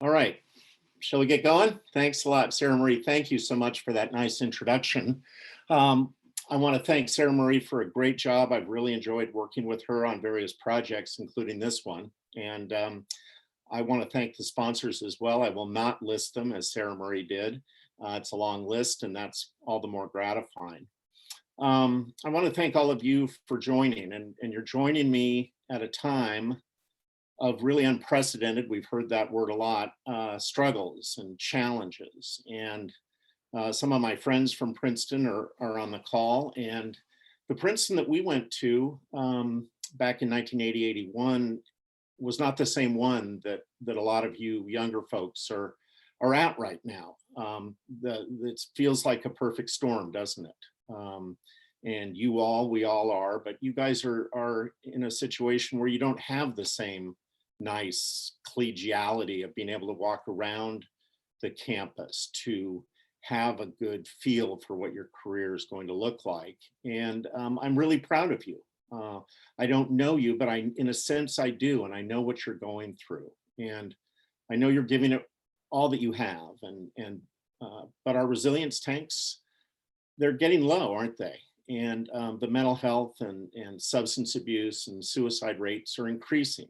All right, shall we get going? Thanks a lot, Sarah Marie. Thank you so much for that nice introduction. I want to thank Sarah Marie for a great job. I've really enjoyed working with her on various projects, including this one. And I want to thank the sponsors as well. I will not list them as Sarah Marie did. It's a long list, and that's all the more gratifying. I want to thank all of you for joining, and you're joining me at a time of really unprecedented, we've heard that word a lot, struggles and challenges. And some of my friends from Princeton are on the call. And the Princeton that we went to back in 1980-81 was not the same one that a lot of you younger folks are at right now. It feels like a perfect storm, doesn't it? And we all are, but you guys are in a situation where you don't have the same nice collegiality of being able to walk around the campus, to have a good feel for what your career is going to look like. And I'm really proud of you. I don't know you, but in a sense I do, and I know what you're going through. And I know you're giving it all that you have. But our resilience tanks, they're getting low, aren't they? And the mental health and substance abuse and suicide rates are increasing.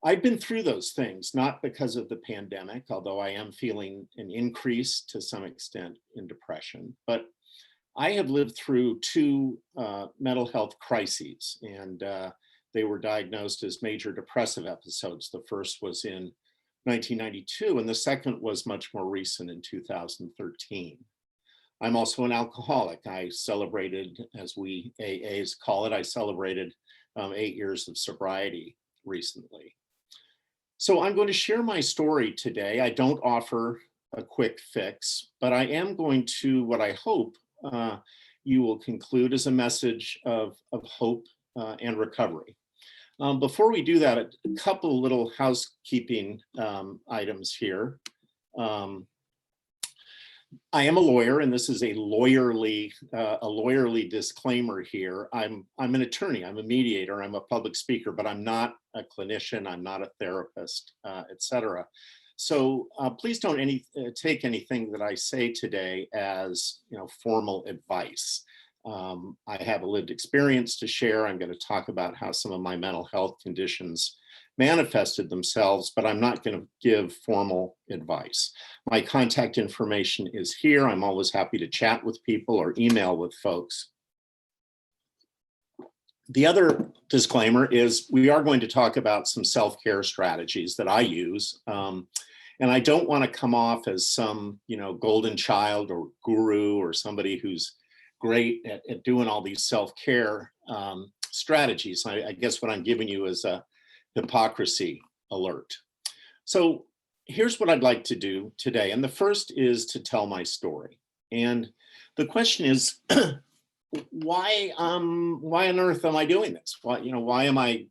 I've been through those things, not because of the pandemic, although I am feeling an increase to some extent in depression, but I have lived through two mental health crises, and they were diagnosed as major depressive episodes. The first was in 1992, and the second was much more recent in 2013. I'm also an alcoholic. I celebrated, as we AAs call it, I celebrated 8 years of sobriety recently. So I'm going to share my story today. I don't offer a quick fix, but I am going to, what I hope you will conclude as a message of hope and recovery. Before we do that, a couple little housekeeping items here. I am a lawyer, and this is a lawyerly disclaimer here. I'm an attorney, I'm a mediator, I'm a public speaker, but I'm not a clinician, I'm not a therapist, etc. So please don't take anything that I say today as formal advice. I have a lived experience to share. I'm going to talk about how some of my mental health conditions manifested themselves, but I'm not going to give formal advice. My contact information is here. I'm always happy to chat with people or email with folks. The other disclaimer is we are going to talk about some self-care strategies that I use. And I don't want to come off as some, golden child or guru or somebody who's great at doing all these self-care strategies. I guess what I'm giving you is a hypocrisy alert. So here's what I'd like to do today. And the first is to tell my story. And the question is, why on earth am I doing this? Why am I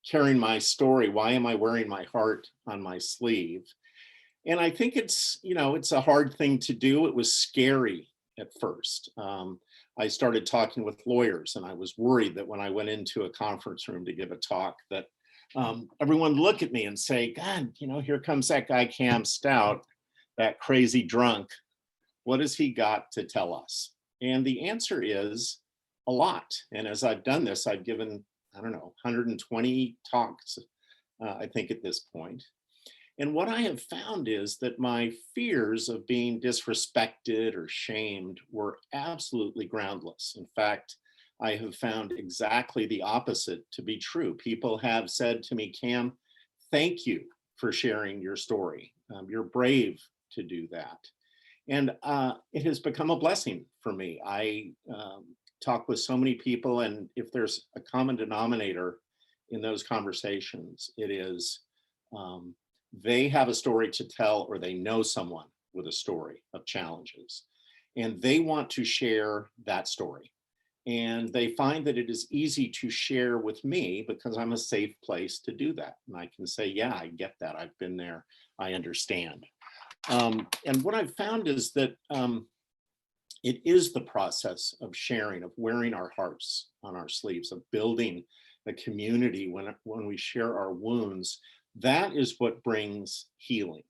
carrying my story? Why am I wearing my heart on my sleeve? And I think it's a hard thing to do. It was scary at first. I started talking with lawyers, and I was worried that when I went into a conference room to give a talk that everyone would look at me and say, God, here comes that guy, Cam Stout, that crazy drunk. What has he got to tell us? And the answer is a lot. And as I've done this, I've given, 120 talks, I think at this point. And what I have found is that my fears of being disrespected or shamed were absolutely groundless. In fact, I have found exactly the opposite to be true. People have said to me, Cam, thank you for sharing your story. You're brave to do that. And it has become a blessing for me. I talk with so many people, and if there's a common denominator in those conversations, it is they have a story to tell, or they know someone with a story of challenges, and they want to share that story. And they find that it is easy to share with me because I'm a safe place to do that. And I can say, yeah, I get that. I've been there. I understand. And what I've found is that it is the process of sharing, of wearing our hearts on our sleeves, of building a community when we share our wounds, That is what brings healing.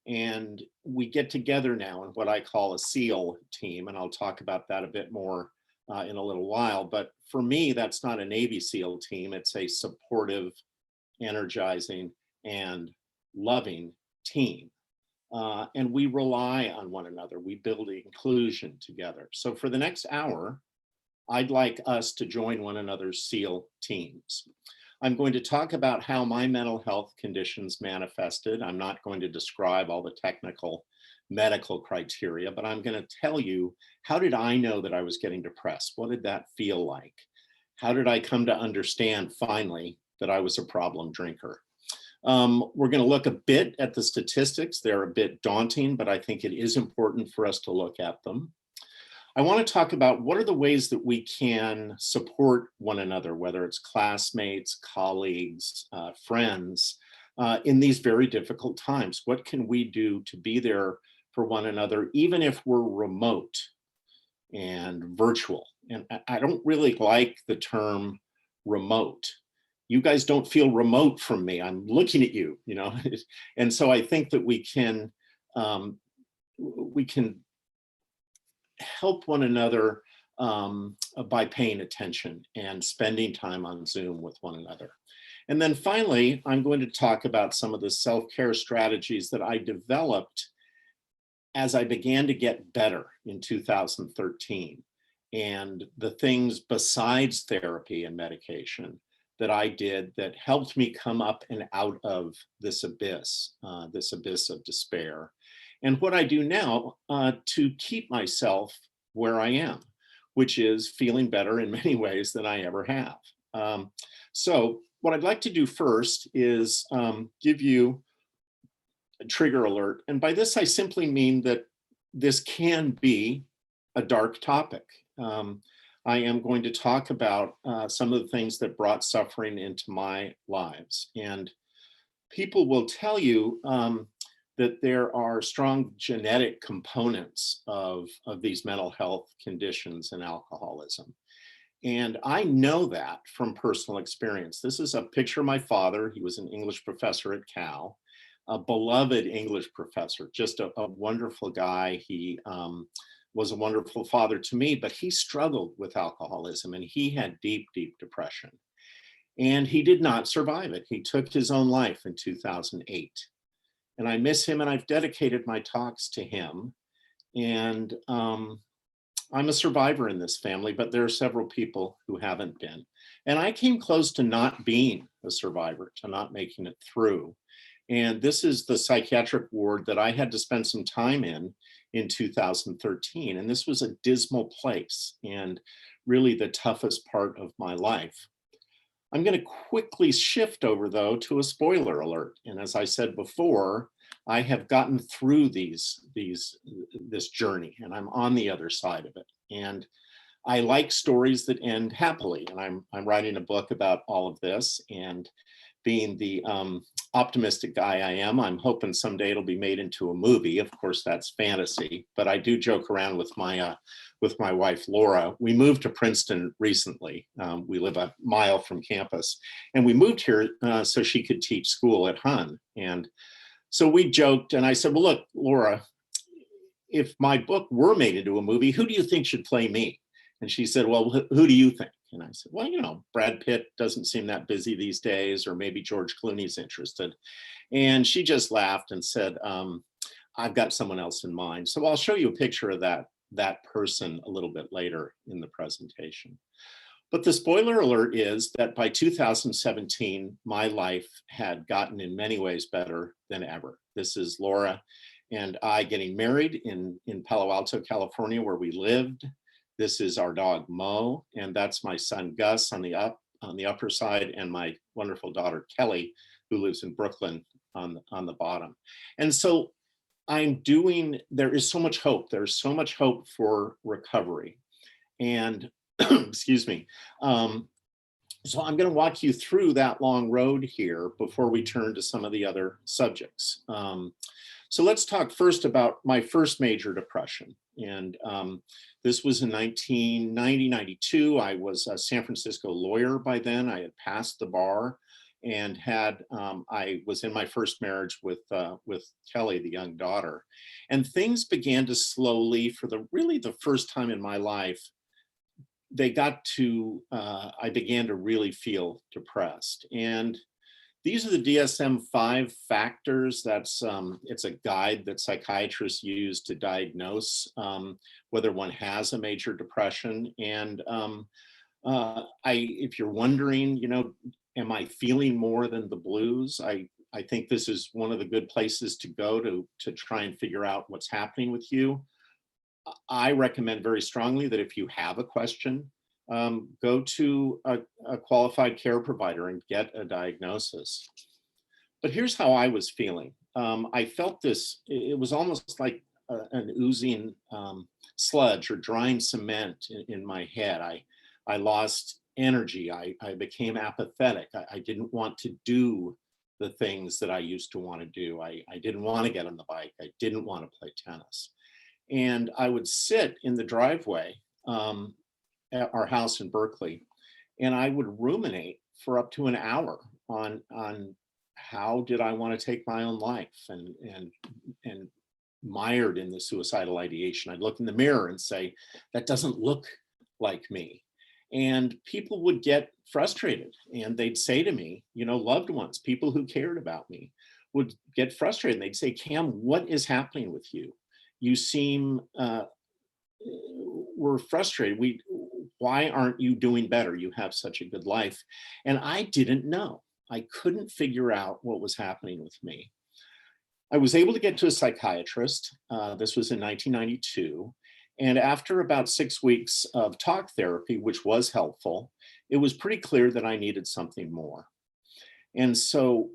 And we get together now in what I call a SEAL team, and I'll talk about that a bit more in a little while. But for me, that's not a Navy SEAL team. It's a supportive, energizing, and loving team. And we rely on one another. We build inclusion together. So for the next hour, I'd like us to join one another's SEAL teams. I'm going to talk about how my mental health conditions manifested. I'm not going to describe all the technical medical criteria, but I'm going to tell you, how did I know that I was getting depressed? What did that feel like? How did I come to understand finally that I was a problem drinker? We're going to look a bit at the statistics. They're a bit daunting, but I think it is important for us to look at them. I want to talk about what are the ways that we can support one another, whether it's classmates, colleagues, friends, in these very difficult times. What can we do to be there for one another, even if we're remote and virtual? And I don't really like the term remote. You guys don't feel remote from me. I'm looking at you, you know? And so I think that we can help one another by paying attention and spending time on Zoom with one another. And then finally, I'm going to talk about some of the self-care strategies that I developed as I began to get better in 2013, and the things besides therapy and medication that I did that helped me come up and out of this abyss of despair. And what I do now to keep myself where I am, which is feeling better in many ways than I ever have. So what I'd like to do first is give you a trigger alert. And by this, I simply mean that this can be a dark topic. I am going to talk about some of the things that brought suffering into my lives. And people will tell you that there are strong genetic components of these mental health conditions and alcoholism. And I know that from personal experience. This is a picture of my father. He was an English professor at Cal, a beloved English professor, just a wonderful guy. He was a wonderful father to me, but he struggled with alcoholism and he had deep, deep depression. And he did not survive it. He took his own life in 2008. And I miss him, and I've dedicated my talks to him. And I'm a survivor in this family, but there are several people who haven't been. And I came close to not being a survivor, to not making it through. And this is the psychiatric ward that I had to spend some time in 2013. And this was a dismal place and really the toughest part of my life. I'm going to quickly shift over, though, to a spoiler alert. And as I said before, I have gotten through this journey, and I'm on the other side of it. And I like stories that end happily. And I'm writing a book about all of this. And being the optimistic guy I am, I'm hoping someday it'll be made into a movie. Of course, that's fantasy. But I do joke around with my wife, Laura. We moved to Princeton recently. We live a mile from campus. And we moved here so she could teach school at Hun. And so we joked, and I said, well, look, Laura, if my book were made into a movie, who do you think should play me? And she said, well, who do you think? And I said, well, you know, Brad Pitt doesn't seem that busy these days, or maybe George Clooney's interested. And she just laughed and said, I've got someone else in mind. So I'll show you a picture of that person a little bit later in the presentation. But the spoiler alert is that by 2017, my life had gotten in many ways better than ever. This is Laura and I getting married in Palo Alto, California, where we lived. This is our dog Mo, and that's my son Gus on the upper side, and my wonderful daughter Kelly, who lives in Brooklyn on the bottom. And so there is so much hope. There's so much hope for recovery. And excuse me. So I'm going to walk you through that long road here before we turn to some of the other subjects. So let's talk first about my first major depression. And this was in 1990, 92. I was a San Francisco lawyer by then. I had passed the bar. and I was in my first marriage with Kelly, the young daughter, and things began to slowly, for really the first time in my life, I began to really feel depressed. And these are the DSM-5 factors. It's a guide that psychiatrists use to diagnose whether one has a major depression. And if you're wondering, am I feeling more than the blues? I think this is one of the good places to go to try and figure out what's happening with you. I recommend very strongly that if you have a question, go to a qualified care provider and get a diagnosis. But here's how I was feeling. I felt this, it was almost like an oozing sludge or drying cement in my head. I lost energy. I became apathetic. I didn't want to do the things that I used to want to do. I didn't want to get on the bike. I didn't want to play tennis. And I would sit in the driveway at our house in Berkeley, and I would ruminate for up to an hour on how did I want to take my own life, and mired in the suicidal ideation. I'd look in the mirror and say, that doesn't look like me. And people would get frustrated, and they'd say to me, loved ones, people who cared about me, would get frustrated. They'd say, Cam, what is happening with you? You seem, we're frustrated. Why aren't you doing better? You have such a good life. And I didn't know. I couldn't figure out what was happening with me. I was able to get to a psychiatrist. This was in 1992. And after about 6 weeks of talk therapy, which was helpful, it was pretty clear that I needed something more. And so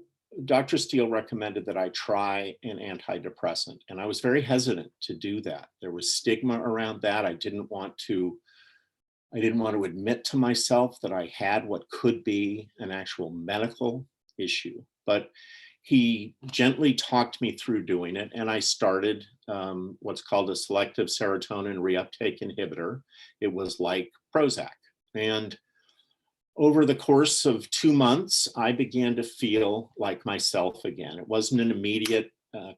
Dr. Steele recommended that I try an antidepressant, and I was very hesitant to do that. There was stigma around that. I didn't want to admit to myself that I had what could be an actual medical issue, but he gently talked me through doing it, and I started what's called a selective serotonin reuptake inhibitor. It was like Prozac. And over the course of 2 months, I began to feel like myself again. It wasn't an immediate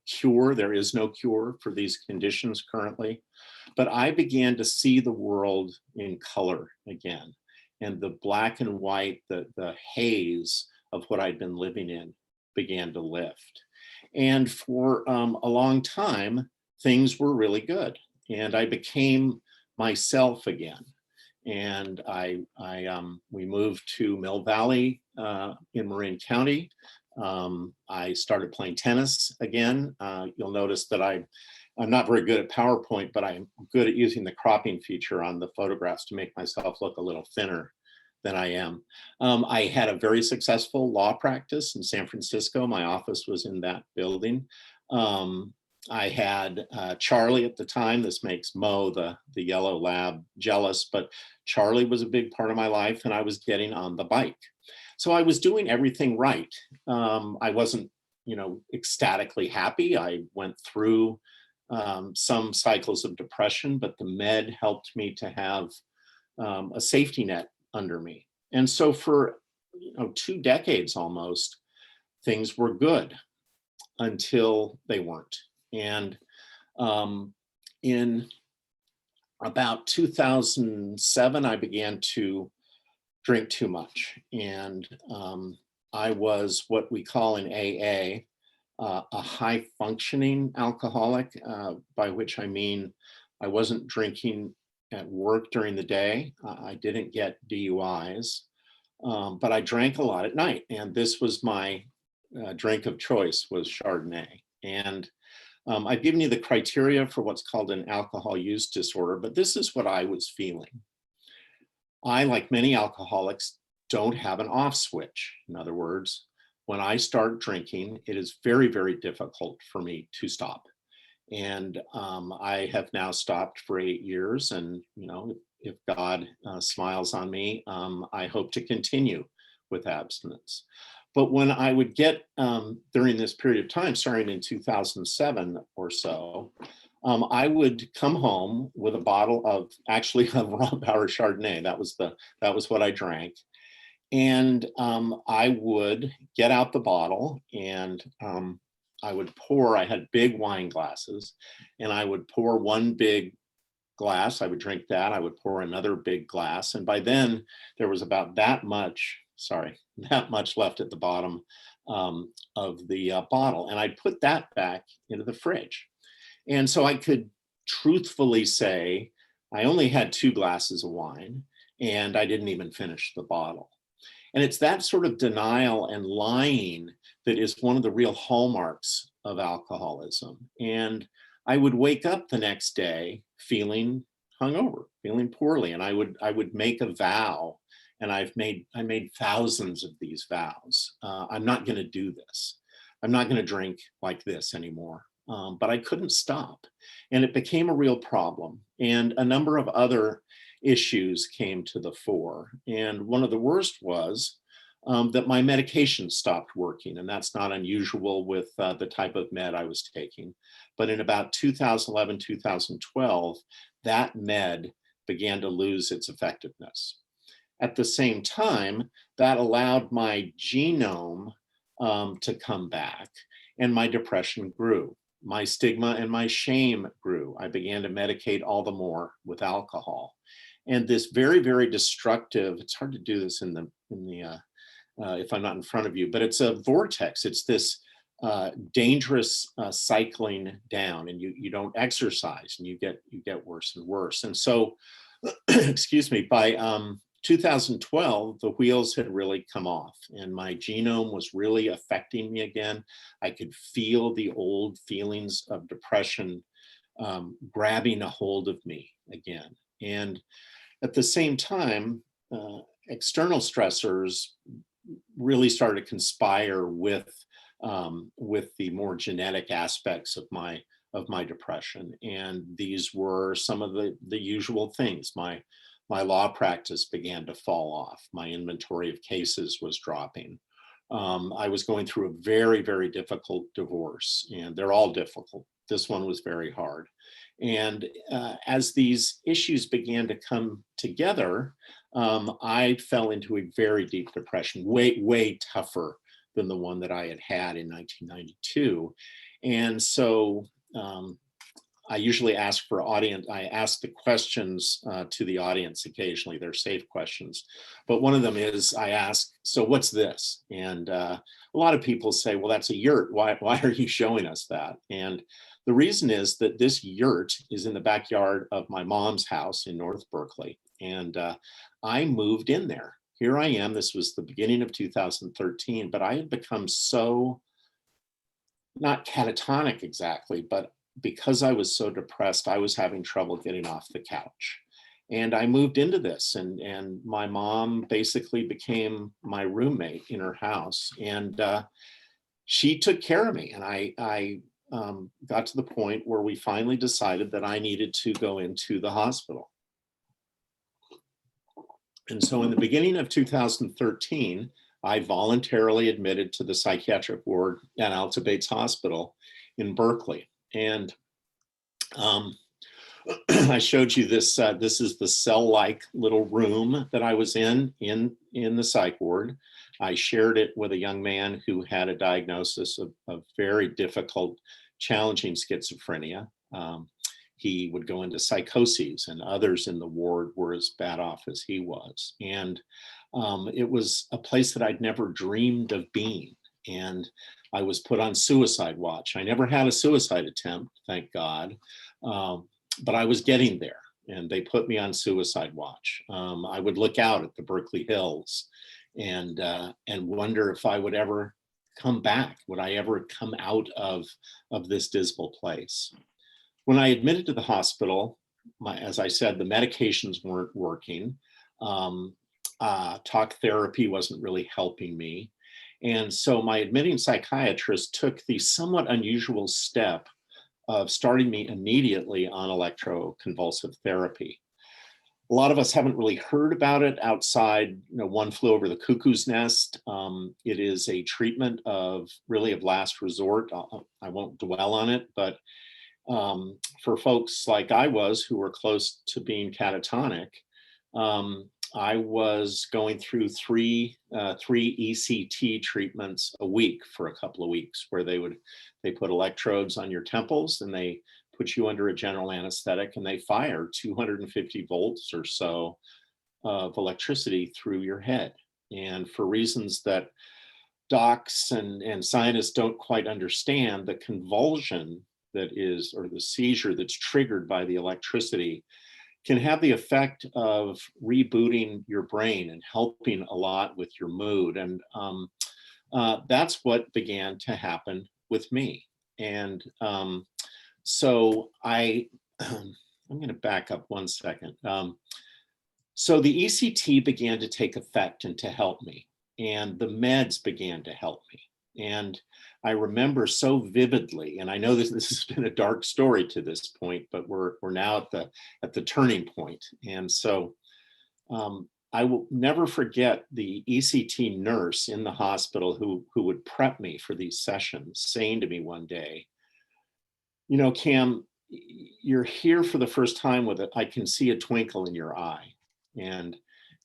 cure. There is no cure for these conditions currently, but I began to see the world in color again. And the black and white, the haze of what I'd been living in began to lift. And for a long time, things were really good. And I became myself again. And we moved to Mill Valley in Marin County. I started playing tennis again. You'll notice that I'm not very good at PowerPoint, but I'm good at using the cropping feature on the photographs to make myself look a little thinner than I am. I had a very successful law practice in San Francisco. My office was in that building. I had Charlie at the time. This makes Mo, the yellow lab, jealous, but Charlie was a big part of my life, and I was getting on the bike. So I was doing everything right. I wasn't, ecstatically happy. I went through some cycles of depression, but the med helped me to have a safety net under me. And so for 2 decades almost, things were good until they weren't. And in about 2007, I began to drink too much. And I was what we call in AA, a high functioning alcoholic, by which I mean I wasn't drinking at work during the day. I didn't get DUIs, but I drank a lot at night. And this was my drink of choice, was Chardonnay. And I've given you the criteria for what's called an alcohol use disorder, but this is what I was feeling. I, like many alcoholics, don't have an off switch. In other words, when I start drinking, it is very, very difficult for me to stop. And I have now stopped for 8 years. And, if God smiles on me, I hope to continue with abstinence. But when I would get, during this period of time, starting in 2007 or so, I would come home with a bottle of raw power Chardonnay. That was what I drank. And I would get out the bottle and I would pour, I had big wine glasses, and I would pour one big glass, I would drink that, I would pour another big glass. And by then there was about that much, sorry, that much left at the bottom of the bottle. And I'd put that back into the fridge. And so I could truthfully say, I only had 2 glasses of wine and I didn't even finish the bottle. And it's that sort of denial and lying that is one of the real hallmarks of alcoholism. And I would wake up the next day feeling hungover, feeling poorly, and I would make a vow, and I made thousands of these vows. I'm not going to do this. I'm not going to drink like this anymore. But I couldn't stop, and it became a real problem. And a number of other issues came to the fore. And one of the worst was that my medication stopped working. And that's not unusual with the type of med I was taking. But in about 2011, 2012, that med began to lose its effectiveness. At the same time, that allowed my genome to come back, and my depression grew. My stigma and my shame grew. I began to medicate all the more with alcohol. And this very, very destructive, it's hard to do this in the if I'm not in front of you, but it's a vortex. It's this dangerous cycling down, and you don't exercise, and you get worse and worse. And so, excuse me, by 2012, the wheels had really come off, and my genome was really affecting me again. I could feel the old feelings of depression grabbing a hold of me again. And at the same time, external stressors really started to conspire with the more genetic aspects of my depression. And these were some of the usual things. My law practice began to fall off. My inventory of cases was dropping. I was going through a very, very difficult divorce, and they're all difficult. This one was very hard. And as these issues began to come together, I fell into a very deep depression, way, way tougher than the one that I had had in 1992. And so I usually ask I ask the questions to the audience occasionally. They're safe questions. But one of them is, I ask, so what's this? And a lot of people say, well, that's a yurt. Why are you showing us that? And the reason is that this yurt is in the backyard of my mom's house in North Berkeley. And I moved in there. Here I am. This was the beginning of 2013, but I had become so, not catatonic exactly, but because I was so depressed, I was having trouble getting off the couch. And I moved into this, and my mom basically became my roommate in her house. And she took care of me. And I got to the point where we finally decided that I needed to go into the hospital. And so in the beginning of 2013, I voluntarily admitted to the psychiatric ward at Alta Bates Hospital in Berkeley. And I showed you this. This is the cell-like little room that I was in the psych ward. I shared it with a young man who had a diagnosis of very difficult, challenging schizophrenia. He would go into psychoses, and others in the ward were as bad off as he was. And it was a place that I'd never dreamed of being. And I was put on suicide watch. I never had a suicide attempt, thank God, but I was getting there, and they put me on suicide watch. I would look out at the Berkeley Hills and wonder if I would ever come back. Would I ever come out of this dismal place? When I admitted to the hospital, as I said, the medications weren't working. Talk therapy wasn't really helping me. And so my admitting psychiatrist took the somewhat unusual step of starting me immediately on electroconvulsive therapy. A lot of us haven't really heard about it outside, One Flew Over the Cuckoo's Nest. It is a treatment of last resort. I won't dwell on it, but for folks like I was who were close to being catatonic, I was going through three ECT treatments a week for a couple of weeks, where they put electrodes on your temples and they put you under a general anesthetic and they fire 250 volts or so of electricity through your head. And for reasons that docs and scientists don't quite understand, the convulsion that is, or the seizure that's triggered by the electricity, can have the effect of rebooting your brain and helping a lot with your mood. And that's what began to happen with me. And so I'm going to back up one second. So the ECT began to take effect and to help me, and the meds began to help me. And I remember so vividly, and I know this has been a dark story to this point, but we're now at the turning point. And so I will never forget the ECT nurse in the hospital who would prep me for these sessions, saying to me one day, you know, Cam, you're here for the first time with it. I can see a twinkle in your eye, and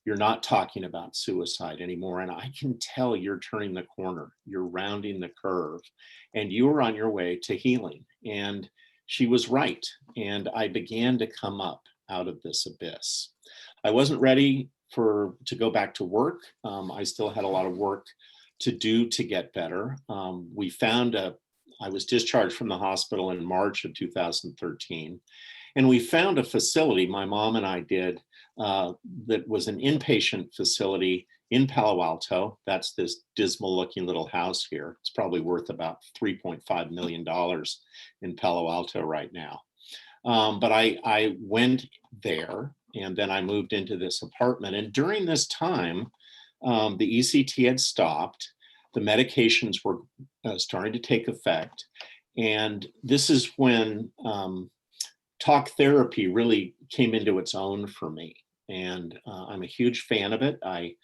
you're not talking about suicide anymore. And I can tell you're turning the corner, you're rounding the curve, and you are on your way to healing. And she was right. And I began to come up out of this abyss. I wasn't ready to go back to work. I still had a lot of work to do to get better. I was discharged from the hospital in March of 2013. And we found a facility, my mom and I did, that was an inpatient facility in Palo Alto. That's this dismal looking little house here. It's probably worth about $3.5 million in Palo Alto right now. But I went there, and then I moved into this apartment. And during this time, the ECT had stopped. The medications were starting to take effect. And this is when talk therapy really came into its own for me. And I'm a huge fan of it. I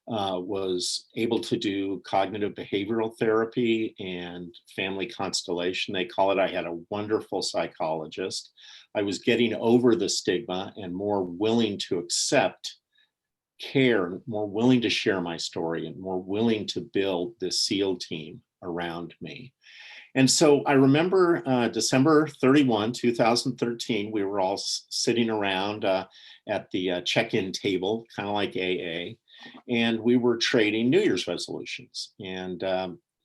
was able to do cognitive behavioral therapy and family constellation, they call it. I had a wonderful psychologist. I was getting over the stigma and more willing to accept care, more willing to share my story, and more willing to build this SEAL team around me. And so I remember December 31, 2013, we were all sitting around at the check-in table, kind of like AA, and we were trading New Year's resolutions. And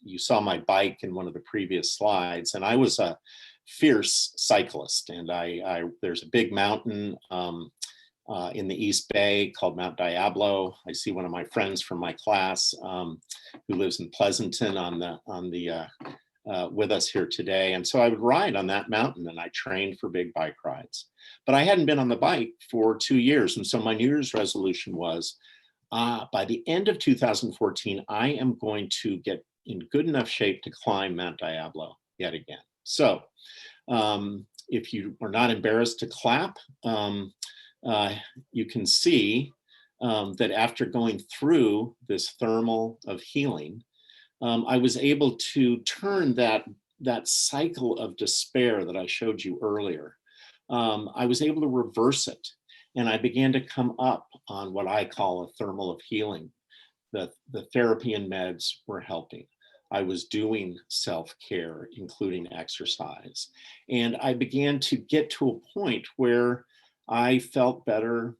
you saw my bike in one of the previous slides, and I was a fierce cyclist. And there's a big mountain in the East Bay called Mount Diablo. I see one of my friends from my class who lives in Pleasanton with us here today. And so I would ride on that mountain, and I trained for big bike rides. But I hadn't been on the bike for 2 years. And so my New Year's resolution was, by the end of 2014, I am going to get in good enough shape to climb Mount Diablo yet again. So if you are not embarrassed to clap, you can see that after going through this thermal of healing, I was able to turn that cycle of despair that I showed you earlier. I was able to reverse it, and I began to come up on what I call a thermal of healing. The therapy and meds were helping. I was doing self-care, including exercise. And I began to get to a point where I felt better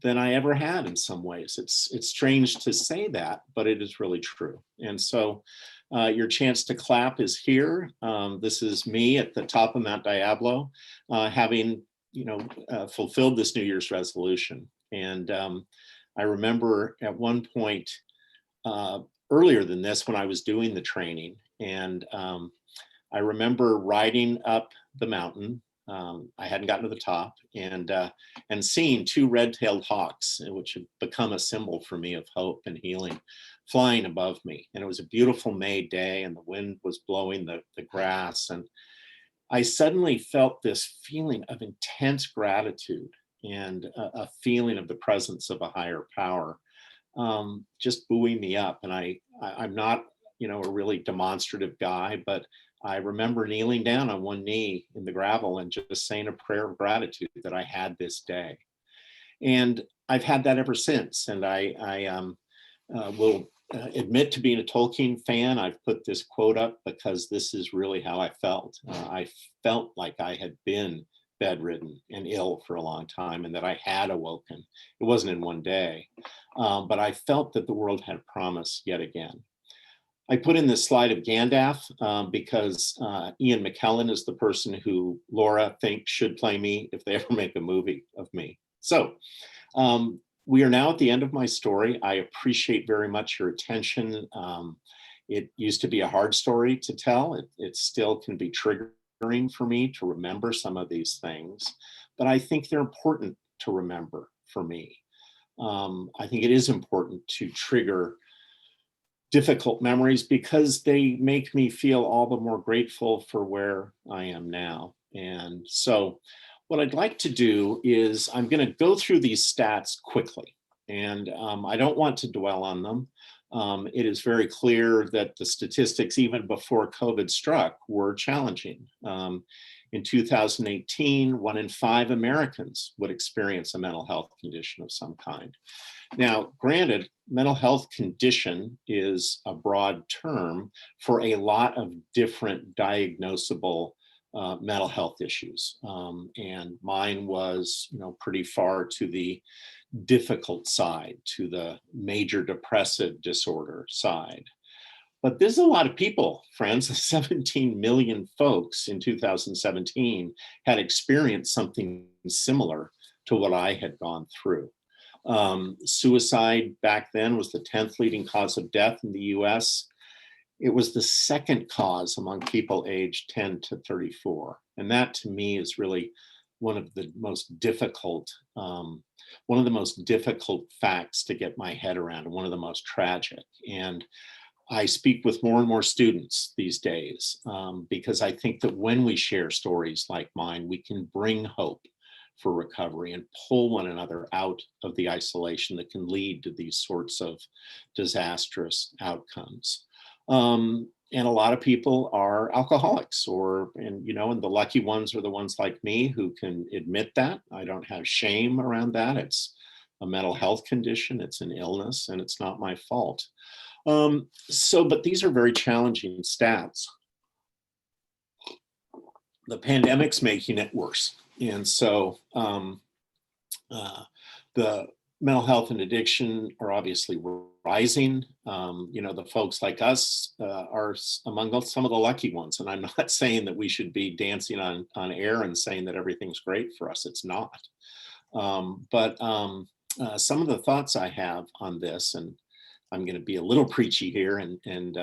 than I ever had in some ways. It's strange to say that, but it is really true. And so your chance to clap is here. This is me at the top of Mount Diablo, having fulfilled this New Year's resolution. And I remember at one point earlier than this, when I was doing the training, and I remember riding up the mountain. I hadn't gotten to the top, and seeing two red-tailed hawks, which had become a symbol for me of hope and healing, flying above me. And it was a beautiful May day, and the wind was blowing the grass. And I suddenly felt this feeling of intense gratitude and a feeling of the presence of a higher power just buoying me up. And I'm not, a really demonstrative guy, but I remember kneeling down on one knee in the gravel and just saying a prayer of gratitude that I had this day. And I've had that ever since. And I will admit to being a Tolkien fan. I've put this quote up because this is really how I felt. I felt like I had been bedridden and ill for a long time and that I had awoken. It wasn't in one day, but I felt that the world had promise yet again. I put in this slide of Gandalf because Ian McKellen is the person who Laura thinks should play me if they ever make a movie of me. So we are now at the end of my story. I appreciate very much your attention. It used to be a hard story to tell. It still can be triggering for me to remember some of these things, but I think they're important to remember for me. I think it is important to trigger difficult memories because they make me feel all the more grateful for where I am now. And so what I'd like to do is I'm going to go through these stats quickly, and I don't want to dwell on them. It is very clear that the statistics, even before COVID struck, were challenging. In 2018, 1 in 5 Americans would experience a mental health condition of some kind. Now, granted, mental health condition is a broad term for a lot of different diagnosable mental health issues. And mine was, pretty far to the difficult side, to the major depressive disorder side. But there's a lot of people, friends. 17 million folks in 2017 had experienced something similar to what I had gone through. Suicide back then was the 10th leading cause of death in the US. It was the second cause among people aged 10 to 34. And that to me is really one of the most difficult facts to get my head around, and one of the most tragic. And I speak with more and more students these days because I think that when we share stories like mine, we can bring hope for recovery and pull one another out of the isolation that can lead to these sorts of disastrous outcomes. And a lot of people are alcoholics, and the lucky ones are the ones like me who can admit that. I don't have shame around that. It's a mental health condition, it's an illness, and it's not my fault. But these are very challenging stats. The pandemic's making it worse. And so the mental health and addiction are obviously rising. The folks like us are among some of the lucky ones. And I'm not saying that we should be dancing on air and saying that everything's great for us. It's not. But some of the thoughts I have on this, and I'm going to be a little preachy here, and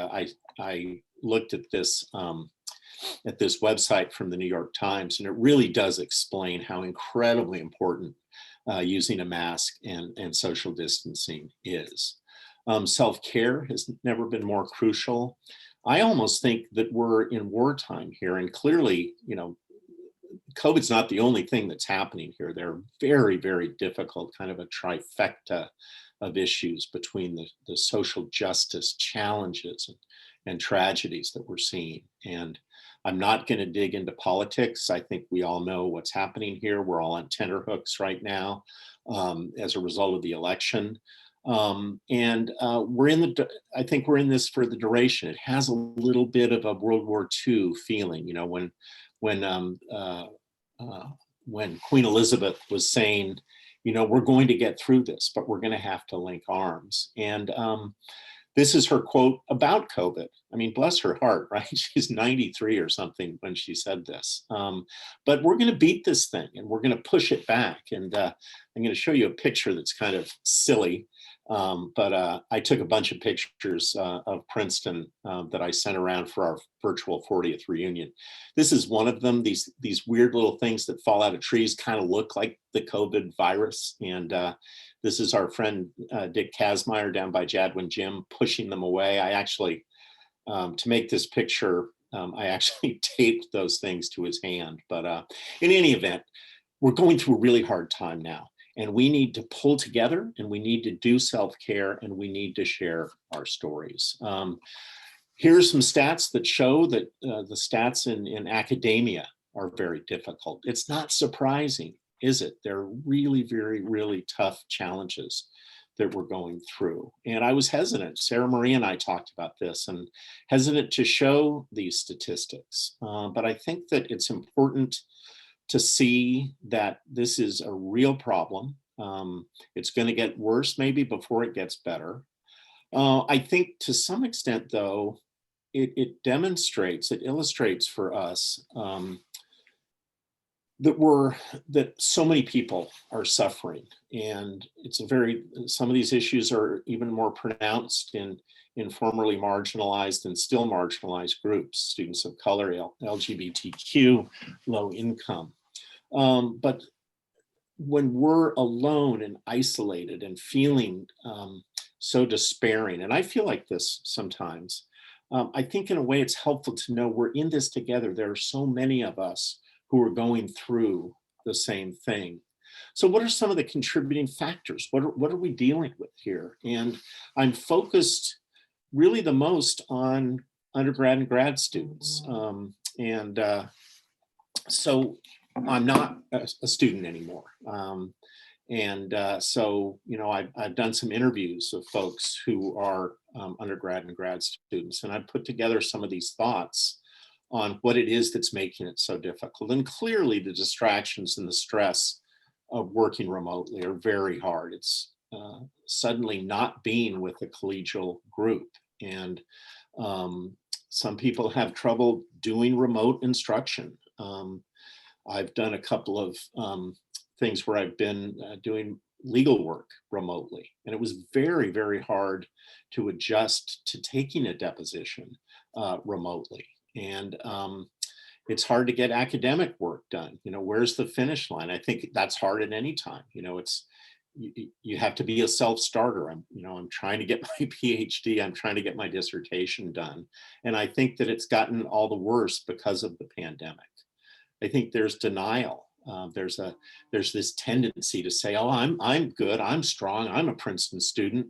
I looked at this website from the New York Times, and it really does explain how incredibly important using a mask and social distancing is. Self-care has never been more crucial. I almost think that we're in wartime here, and clearly, COVID's not the only thing that's happening here. There are very, very difficult, kind of a trifecta of issues between the social justice challenges and tragedies that we're seeing. And I'm not going to dig into politics. I think we all know what's happening here. We're all on tenterhooks right now as a result of the election. I think we're in this for the duration. It has a little bit of a World War II feeling, when Queen Elizabeth was saying, we're going to get through this, but we're going to have to link arms. And this is her quote about COVID. I mean, bless her heart, right? She's 93 or something when she said this. But we're going to beat this thing, and we're going to push it back. And I'm going to show you a picture that's kind of silly. But I took a bunch of pictures of Princeton that I sent around for our virtual 40th reunion. This is one of them. These weird little things that fall out of trees kind of look like the COVID virus. And this is our friend Dick Kazmaier down by Jadwin Gym pushing them away. I actually, to make this picture, I actually taped those things to his hand. But in any event, we're going through a really hard time now. And we need to pull together, and we need to do self-care, and we need to share our stories. Here's some stats that show that the stats in academia are very difficult. It's not surprising. is it? They're really, really tough challenges that we're going through. And I was hesitant. Sarah Marie and I talked about this, and hesitant to show these statistics. But I think that it's important to see that this is a real problem. It's going to get worse maybe before it gets better. I think to some extent, though, it demonstrates, it illustrates for us that so many people are suffering, and some of these issues are even more pronounced in formerly marginalized and still marginalized groups, students of color, LGBTQ, low income. But when we're alone and isolated and feeling so despairing, and I feel like this sometimes, I think in a way it's helpful to know we're in this together. There are so many of us who are going through the same thing. So what are some of the contributing factors? What are we dealing with here? And I'm focused really the most on undergrad and grad students. So I'm not a student anymore. So, you know, I've done some interviews of folks who are undergrad and grad students, and I've put together some of these thoughts on what it is that's making it so difficult. And clearly the distractions and the stress of working remotely are very hard. It's suddenly not being with a collegial group. And some people have trouble doing remote instruction. I've done a couple of things where I've been doing legal work remotely, and it was very, very hard to adjust to taking a deposition remotely. And it's hard to get academic work done. You know, where's the finish line? I think that's hard at any time. You know, you have to be a self-starter. I'm trying to get my PhD. I'm trying to get my dissertation done. And I think that it's gotten all the worse because of the pandemic. I think there's denial. There's this tendency to say, "Oh, I'm good. I'm strong. I'm a Princeton student.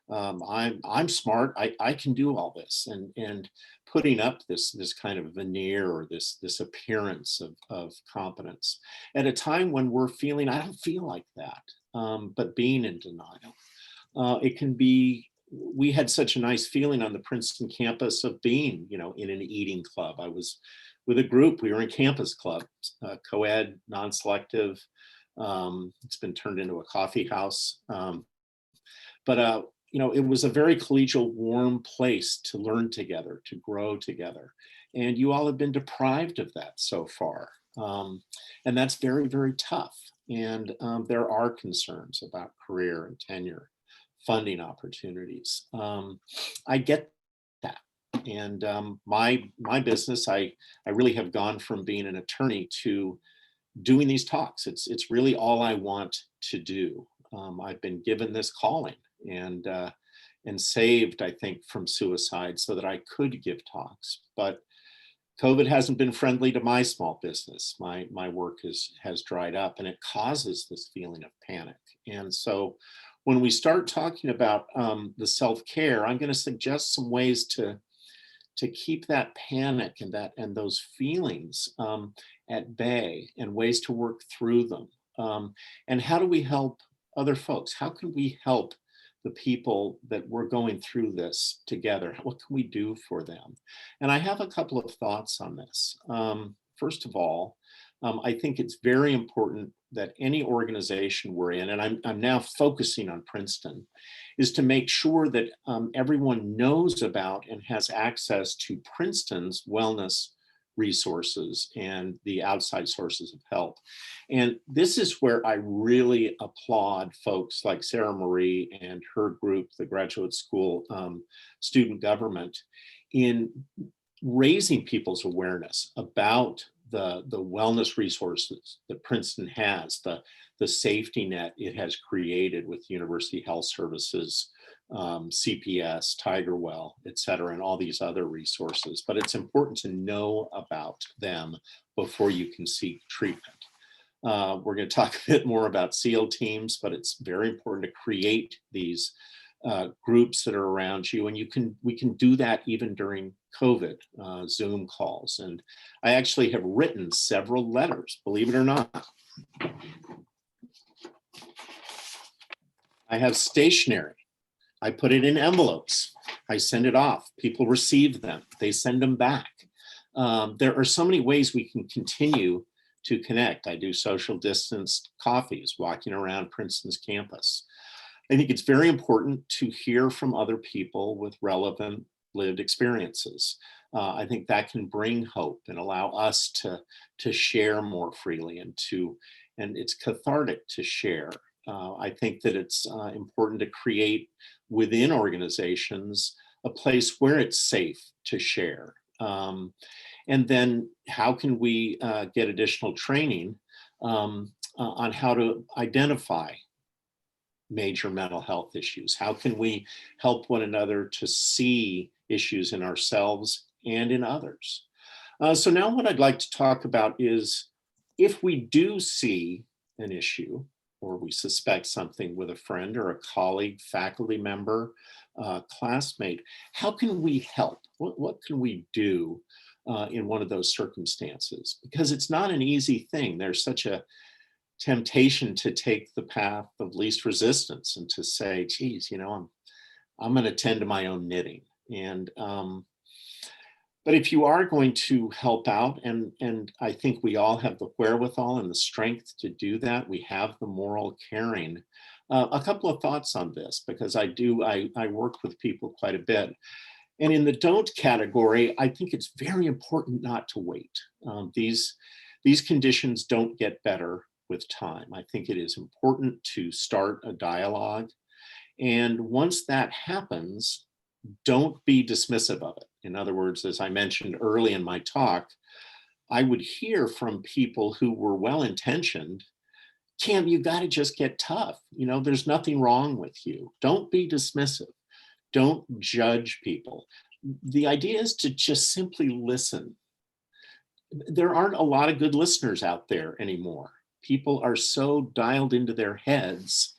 I'm smart. I can do all this," and putting up this kind of veneer or this appearance of competence at a time when we're feeling, I don't feel like that, but being in denial. It can be. We had such a nice feeling on the Princeton campus of being, you know, in an eating club. I was with a group. We were in campus clubs, co-ed, non-selective. It's been turned into a coffee house. But you know, it was a very collegial, warm place to learn together, to grow together. And you all have been deprived of that so far. And that's very, very tough. And there are concerns about career and tenure, funding opportunities. I get that. And my business, I really have gone from being an attorney to doing these talks. It's really all I want to do. I've been given this calling and saved, I think, from suicide so that I could give talks. But COVID hasn't been friendly to my small business. My work has dried up, and it causes this feeling of panic. And so when we start talking about the self-care, I'm going to suggest some ways to keep that panic and those feelings at bay, and ways to work through them. And how do we help other folks? How can we help the people that we're going through this together? What can we do for them? And I have a couple of thoughts on this. First of all, I think it's very important that any organization we're in, and I'm now focusing on Princeton, is to make sure that everyone knows about and has access to Princeton's wellness resources and the outside sources of help. And this is where I really applaud folks like Sarah Marie and her group, the Graduate School Student Government, in raising people's awareness about the wellness resources that Princeton has, the safety net it has created with University Health Services, CPS, Tigerwell, et cetera, and all these other resources. But it's important to know about them before you can seek treatment. We're going to talk a bit more about SEAL teams, but it's very important to create these groups that are around you, and we can do that even during COVID, Zoom calls. And I actually have written several letters, believe it or not, I have stationery. I put it in envelopes. I send it off. People receive them. They send them back. There are so many ways we can continue to connect. I do social distanced coffees, walking around Princeton's campus. I think it's very important to hear from other people with relevant lived experiences. I think that can bring hope and allow us to share more freely and it's cathartic to share. I think that it's important to create within organizations a place where it's safe to share. And then how can we get additional training on how to identify major mental health issues? How can we help one another to see issues in ourselves and in others? So now what I'd like to talk about is if we do see an issue or we suspect something with a friend or a colleague, faculty member, classmate, how can we help? What can we do in one of those circumstances? Because it's not an easy thing. There's such a temptation to take the path of least resistance and to say, geez, I'm going to tend to my own knitting. And but if you are going to help out, and I think we all have the wherewithal and the strength to do that, we have the moral caring. A couple of thoughts on this, because I work with people quite a bit. And in the don't category, I think it's very important not to wait. These conditions don't get better with time. I think it is important to start a dialogue. And once that happens, don't be dismissive of it. In other words, as I mentioned early in my talk, I would hear from people who were well-intentioned, Cam, you got to just get tough. There's nothing wrong with you. Don't be dismissive. Don't judge people. The idea is to just simply listen. There aren't a lot of good listeners out there anymore. People are so dialed into their heads.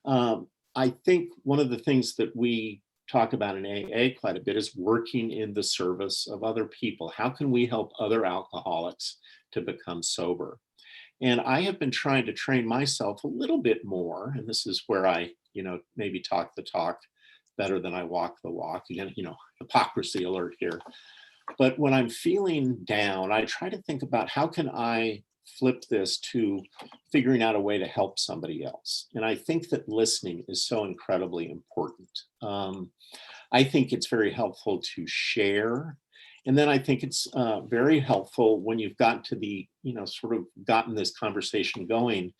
I think one of the things that we talk about in AA quite a bit is working in the service of other people. How can we help other alcoholics to become sober? And I have been trying to train myself a little bit more, and this is where I, maybe talk the talk better than I walk the walk. Again, hypocrisy alert here. But when I'm feeling down, I try to think about how can I flip this to figuring out a way to help somebody else. And I think that listening is so incredibly important. I think it's very helpful to share. And then I think it's very helpful when you've gotten to the, sort of gotten this conversation going,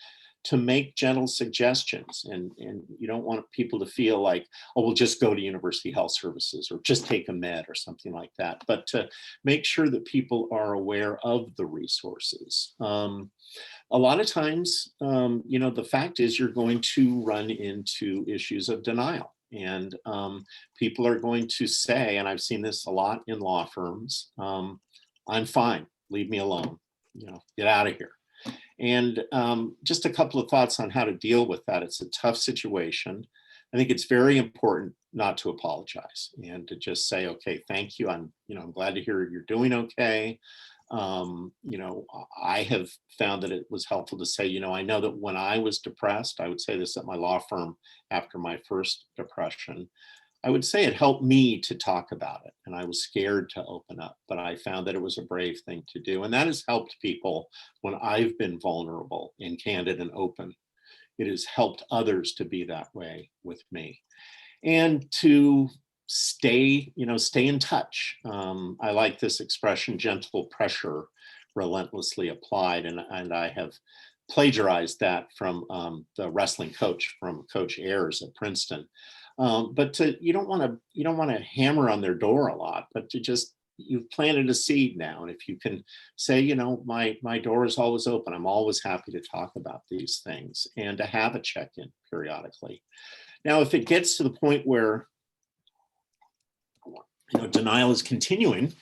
to make gentle suggestions. And you don't want people to feel like, oh, we'll just go to University Health Services or just take a med or something like that, but to make sure that people are aware of the resources. A lot of times, the fact is you're going to run into issues of denial. And people are going to say, and I've seen this a lot in law firms, I'm fine, leave me alone, get out of here. And just a couple of thoughts on how to deal with that. It's a tough situation. I think it's very important not to apologize and to just say, okay, thank you. I'm glad to hear you're doing okay. I have found that it was helpful to say, I know that when I was depressed, I would say this at my law firm after my first depression, I would say it helped me to talk about it, and I was scared to open up, but I found that it was a brave thing to do. And that has helped people when I've been vulnerable and candid and open. It has helped others to be that way with me. And to stay in touch. I like this expression, gentle pressure, relentlessly applied. And I have plagiarized that from the wrestling coach, from Coach Ayers at Princeton. But you don't want to hammer on their door a lot, but to just, you've planted a seed now. And if you can say, my door is always open. I'm always happy to talk about these things, and to have a check-in periodically. Now, if it gets to the point where, denial is continuing,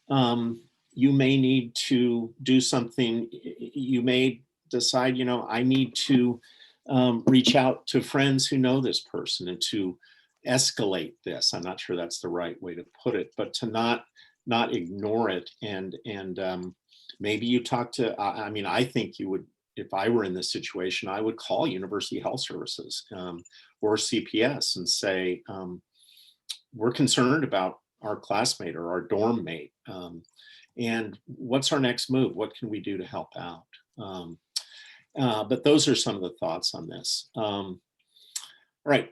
you may need to do something. You may decide, I need to reach out to friends who know this person and to escalate this. I'm not sure that's the right way to put it, but to not ignore it. And maybe you talk to, I think you would, if I were in this situation, I would call University Health Services, or CPS and say, we're concerned about our classmate or our dorm mate. And what's our next move? What can we do to help out? But those are some of the thoughts on this. All right,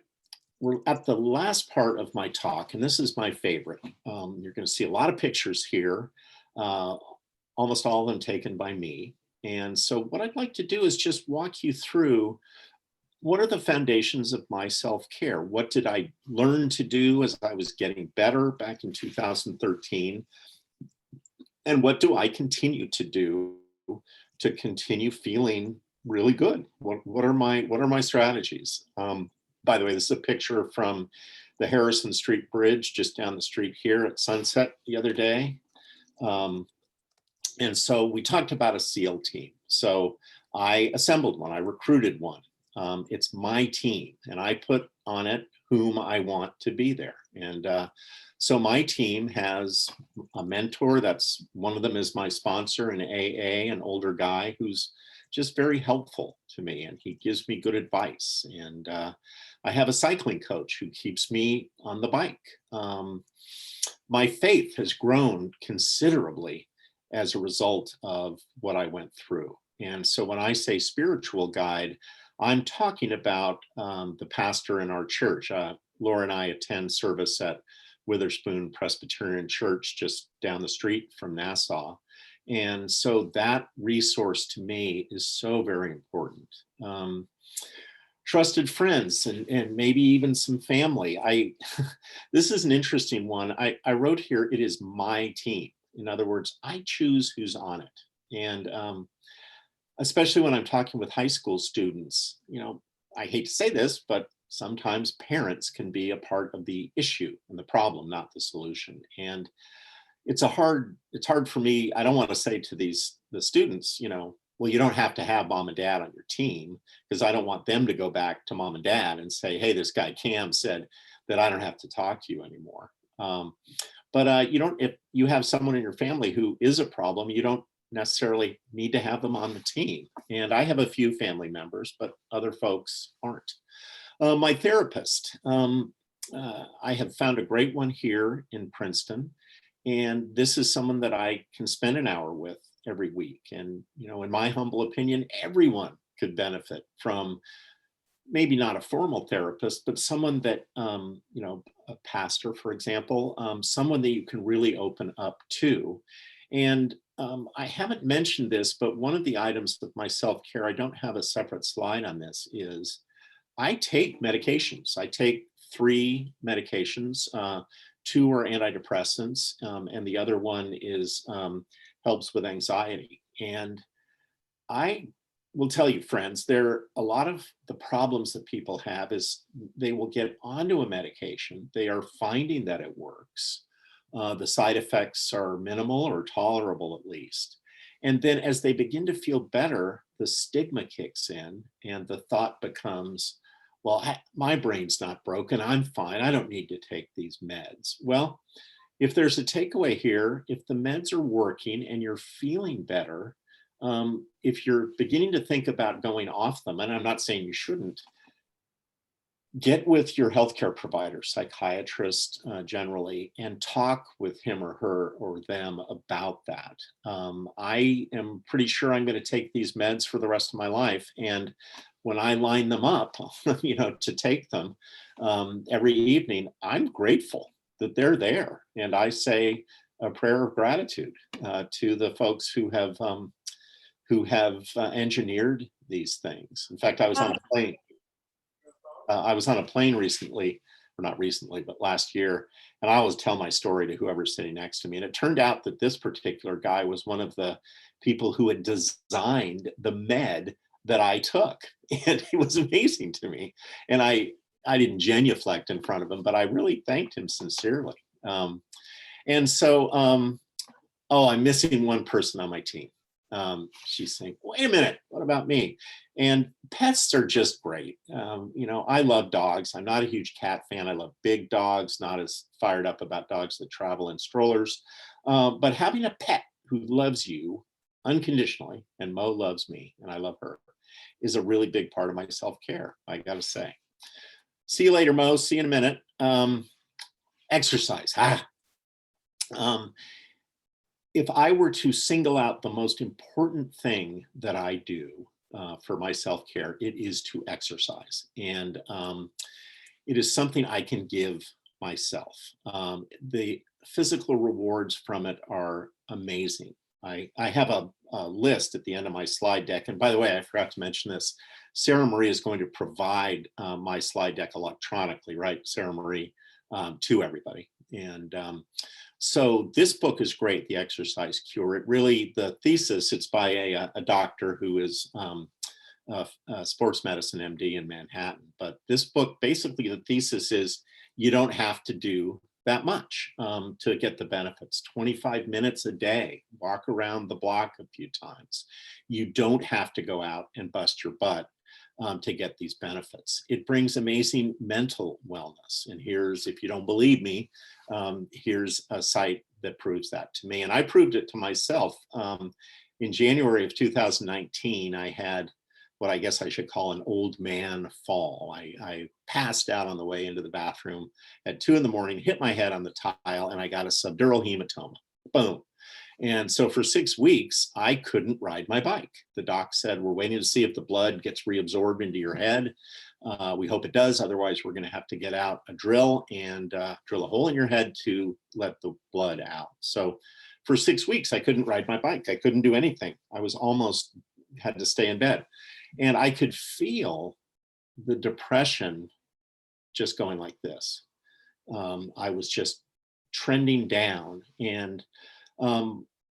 we're at the last part of my talk, and this is my favorite. You're going to see a lot of pictures here, almost all of them taken by me. And so what I'd like to do is just walk you through what are the foundations of my self-care? What did I learn to do as I was getting better back in 2013? And what do I continue to do to continue feeling really good? What are my strategies? By the way, this is a picture from the Harrison Street Bridge just down the street here at sunset the other day. And so we talked about a SEAL team. So I assembled one, I recruited one. It's my team, and I put on it whom I want to be there. And so my team has a mentor. That's one of them is my sponsor in AA, an older guy who's just very helpful to me, and he gives me good advice. And I have a cycling coach who keeps me on the bike. My faith has grown considerably as a result of what I went through. And so when I say spiritual guide, I'm talking about the pastor in our church. Laura and I attend service at Witherspoon Presbyterian Church just down the street from Nassau. And so that resource to me is so very important. Trusted friends and maybe even some family. This is an interesting one. I wrote here, it is my team. In other words, I choose who's on it. And especially when I'm talking with high school students, I hate to say this, but sometimes parents can be a part of the issue and the problem, not the solution. And it's hard for me. I don't want to say to the students, well, you don't have to have mom and dad on your team, because I don't want them to go back to mom and dad and say, hey, this guy Cam said that I don't have to talk to you anymore. But if you have someone in your family who is a problem, you don't necessarily need to have them on the team. And I have a few family members, but other folks aren't. My therapist, I have found a great one here in Princeton. And this is someone that I can spend an hour with every week. And, in my humble opinion, everyone could benefit from maybe not a formal therapist, but someone that, a pastor, for example, someone that you can really open up to. And I haven't mentioned this, but one of the items of my self-care, I don't have a separate slide on this, is I take medications. I take 3 medications. 2 are antidepressants, and the other one is helps with anxiety. And I will tell you, friends, a lot of the problems that people have is they will get onto a medication. They are finding that it works. The side effects are minimal or tolerable at least. And then as they begin to feel better, the stigma kicks in and the thought becomes, well, my brain's not broken. I'm fine. I don't need to take these meds. Well, if there's a takeaway here, if the meds are working and you're feeling better, if you're beginning to think about going off them, and I'm not saying you shouldn't, get with your healthcare provider, psychiatrist generally, and talk with him or her or them about that. I am pretty sure I'm going to take these meds for the rest of my life. And when I line them up, to take them every evening, I'm grateful that they're there. And I say a prayer of gratitude to the folks who have engineered these things. In fact, I was on a plane. I was on a plane recently, or not recently, but last year, and I always tell my story to whoever's sitting next to me. And it turned out that this particular guy was one of the people who had designed the med that I took. And it was amazing to me. And I didn't genuflect in front of him, but I really thanked him sincerely. And so, I'm missing one person on my team. She's saying, wait a minute, what about me? And pets are just great. I love dogs. I'm not a huge cat fan. I love big dogs, not as fired up about dogs that travel in strollers. But having a pet who loves you unconditionally, and Mo loves me and I love her, is a really big part of my self-care, I gotta say. See you later, Mo. See you in a minute. Exercise. Um, if I were to single out the most important thing that I do for my self-care, it is to exercise. And it is something I can give myself. The physical rewards from it are amazing. I have a list at the end of my slide deck. And by the way, I forgot to mention this. Sarah Marie is going to provide my slide deck electronically, right, Sarah Marie, to everybody. And so this book is great, The Exercise Cure. It really, the thesis, it's by a doctor who is a sports medicine MD in Manhattan. But this book, basically the thesis is you don't have to do that much to get the benefits. 25 minutes a day, walk around the block a few times. You don't have to go out and bust your butt to get these benefits. It brings amazing mental wellness. And here's, if you don't believe me, here's a site that proves that to me. And I proved it to myself. In January of 2019, I had what I guess I should call an old man fall. I passed out on the way into the bathroom at 2 a.m, hit my head on the tile, and I got a subdural hematoma. Boom. And so for 6 weeks, I couldn't ride my bike. The doc said, we're waiting to see if the blood gets reabsorbed into your head. We hope it does. Otherwise, we're going to have to get out a drill and drill a hole in your head to let the blood out. So for 6 weeks, I couldn't ride my bike. I couldn't do anything. I was almost had to stay in bed. And I could feel the depression just going like this. I was just trending down, and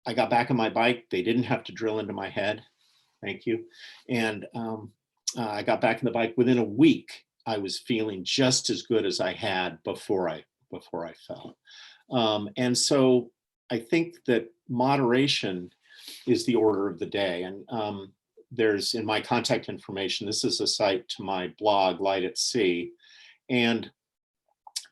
I got back on my bike. They didn't have to drill into my head. Thank you. And I got back on the bike. Within a week, I was feeling just as good as I had before I fell. And so I think that moderation is the order of the day. And there's, in my contact information, this is a site to my blog, Light at Sea. And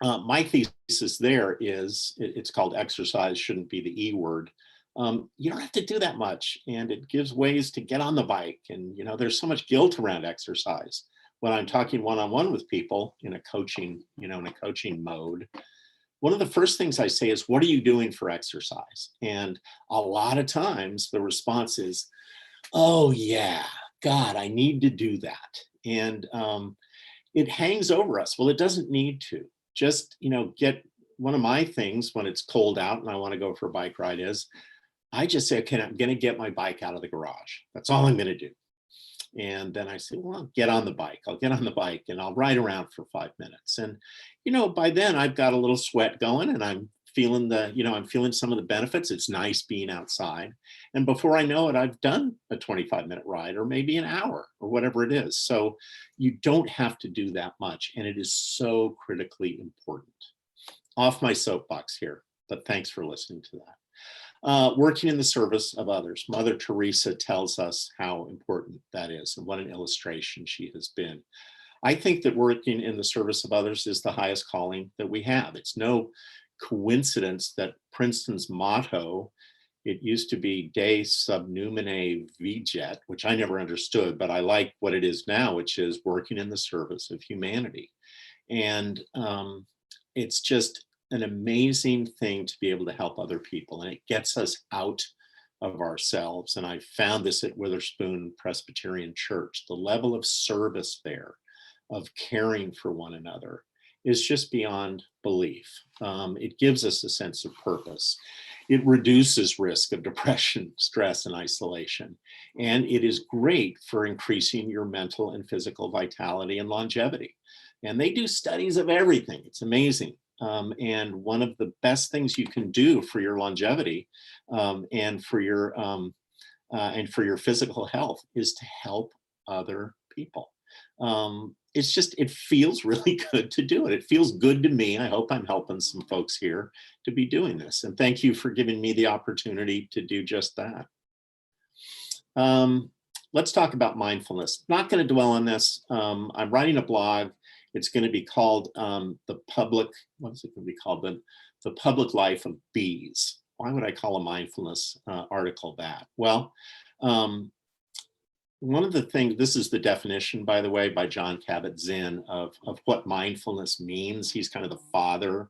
my thesis there is, it's called Exercise Shouldn't Be the E Word. You don't have to do that much. And it gives ways to get on the bike. And, you know, there's so much guilt around exercise. When I'm talking one-on-one with people in a coaching, in a coaching mode, one of the first things I say is, what are you doing for exercise? And a lot of times the response is, oh yeah, God, I need to do that. And it hangs over us. Well, it doesn't need to. Just, get, one of my things when it's cold out and I want to go for a bike ride is, I just say, okay, I'm going to get my bike out of the garage. That's all I'm going to do. And then I say, well, I'll get on the bike. I'll get on the bike and I'll ride around for 5 minutes. And, by then I've got a little sweat going and I'm feeling I'm feeling some of the benefits. It's nice being outside. And before I know it, I've done a 25-minute ride or maybe an hour or whatever it is. So you don't have to do that much. And it is so critically important. Off my soapbox here, but thanks for listening to that. Working in the service of others. Mother Teresa tells us how important that is and what an illustration she has been. I think that working in the service of others is the highest calling that we have. It's no coincidence that Princeton's motto, it used to be De Subnumine Viget, which I never understood, but I like what it is now, which is working in the service of humanity. And it's just an amazing thing to be able to help other people, and it gets us out of ourselves. And I found this at Witherspoon Presbyterian Church. The level of service there, of caring for one another, is just beyond belief. It gives us a sense of purpose. It reduces risk of depression, stress, and isolation. And it is great for increasing your mental and physical vitality and longevity. And they do studies of everything. It's amazing. And one of the best things you can do for your longevity and for your physical health is to help other people. It feels really good to do it. It feels good to me. I hope I'm helping some folks here to be doing this. And thank you for giving me the opportunity to do just that. Let's talk about mindfulness. Not going to dwell on this. I'm writing a blog. It's going to be called The Public Life of Bees. Why would I call a mindfulness article that? Well, one of the things, this is the definition, by the way, by John Kabat-Zinn of what mindfulness means. He's kind of the father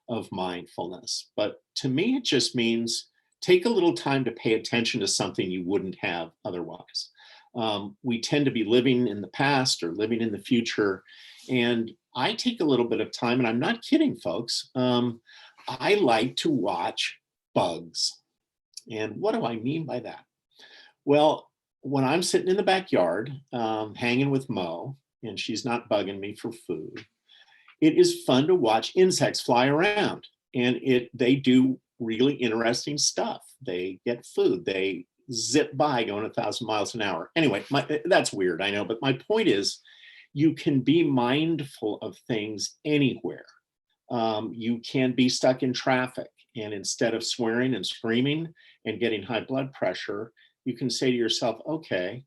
of mindfulness. But to me, it just means take a little time to pay attention to something you wouldn't have otherwise. We tend to be living in the past or living in the future. And I take a little bit of time, and I'm not kidding, folks. I like to watch bugs. And what do I mean by that? Well, when I'm sitting in the backyard, hanging with Mo, and she's not bugging me for food, it is fun to watch insects fly around, and they do really interesting stuff. They get food. They zip by going 1,000 miles an hour. Anyway, that's weird, I know, but my point is you can be mindful of things anywhere. You can be stuck in traffic, and instead of swearing and screaming and getting high blood pressure, you can say to yourself, okay,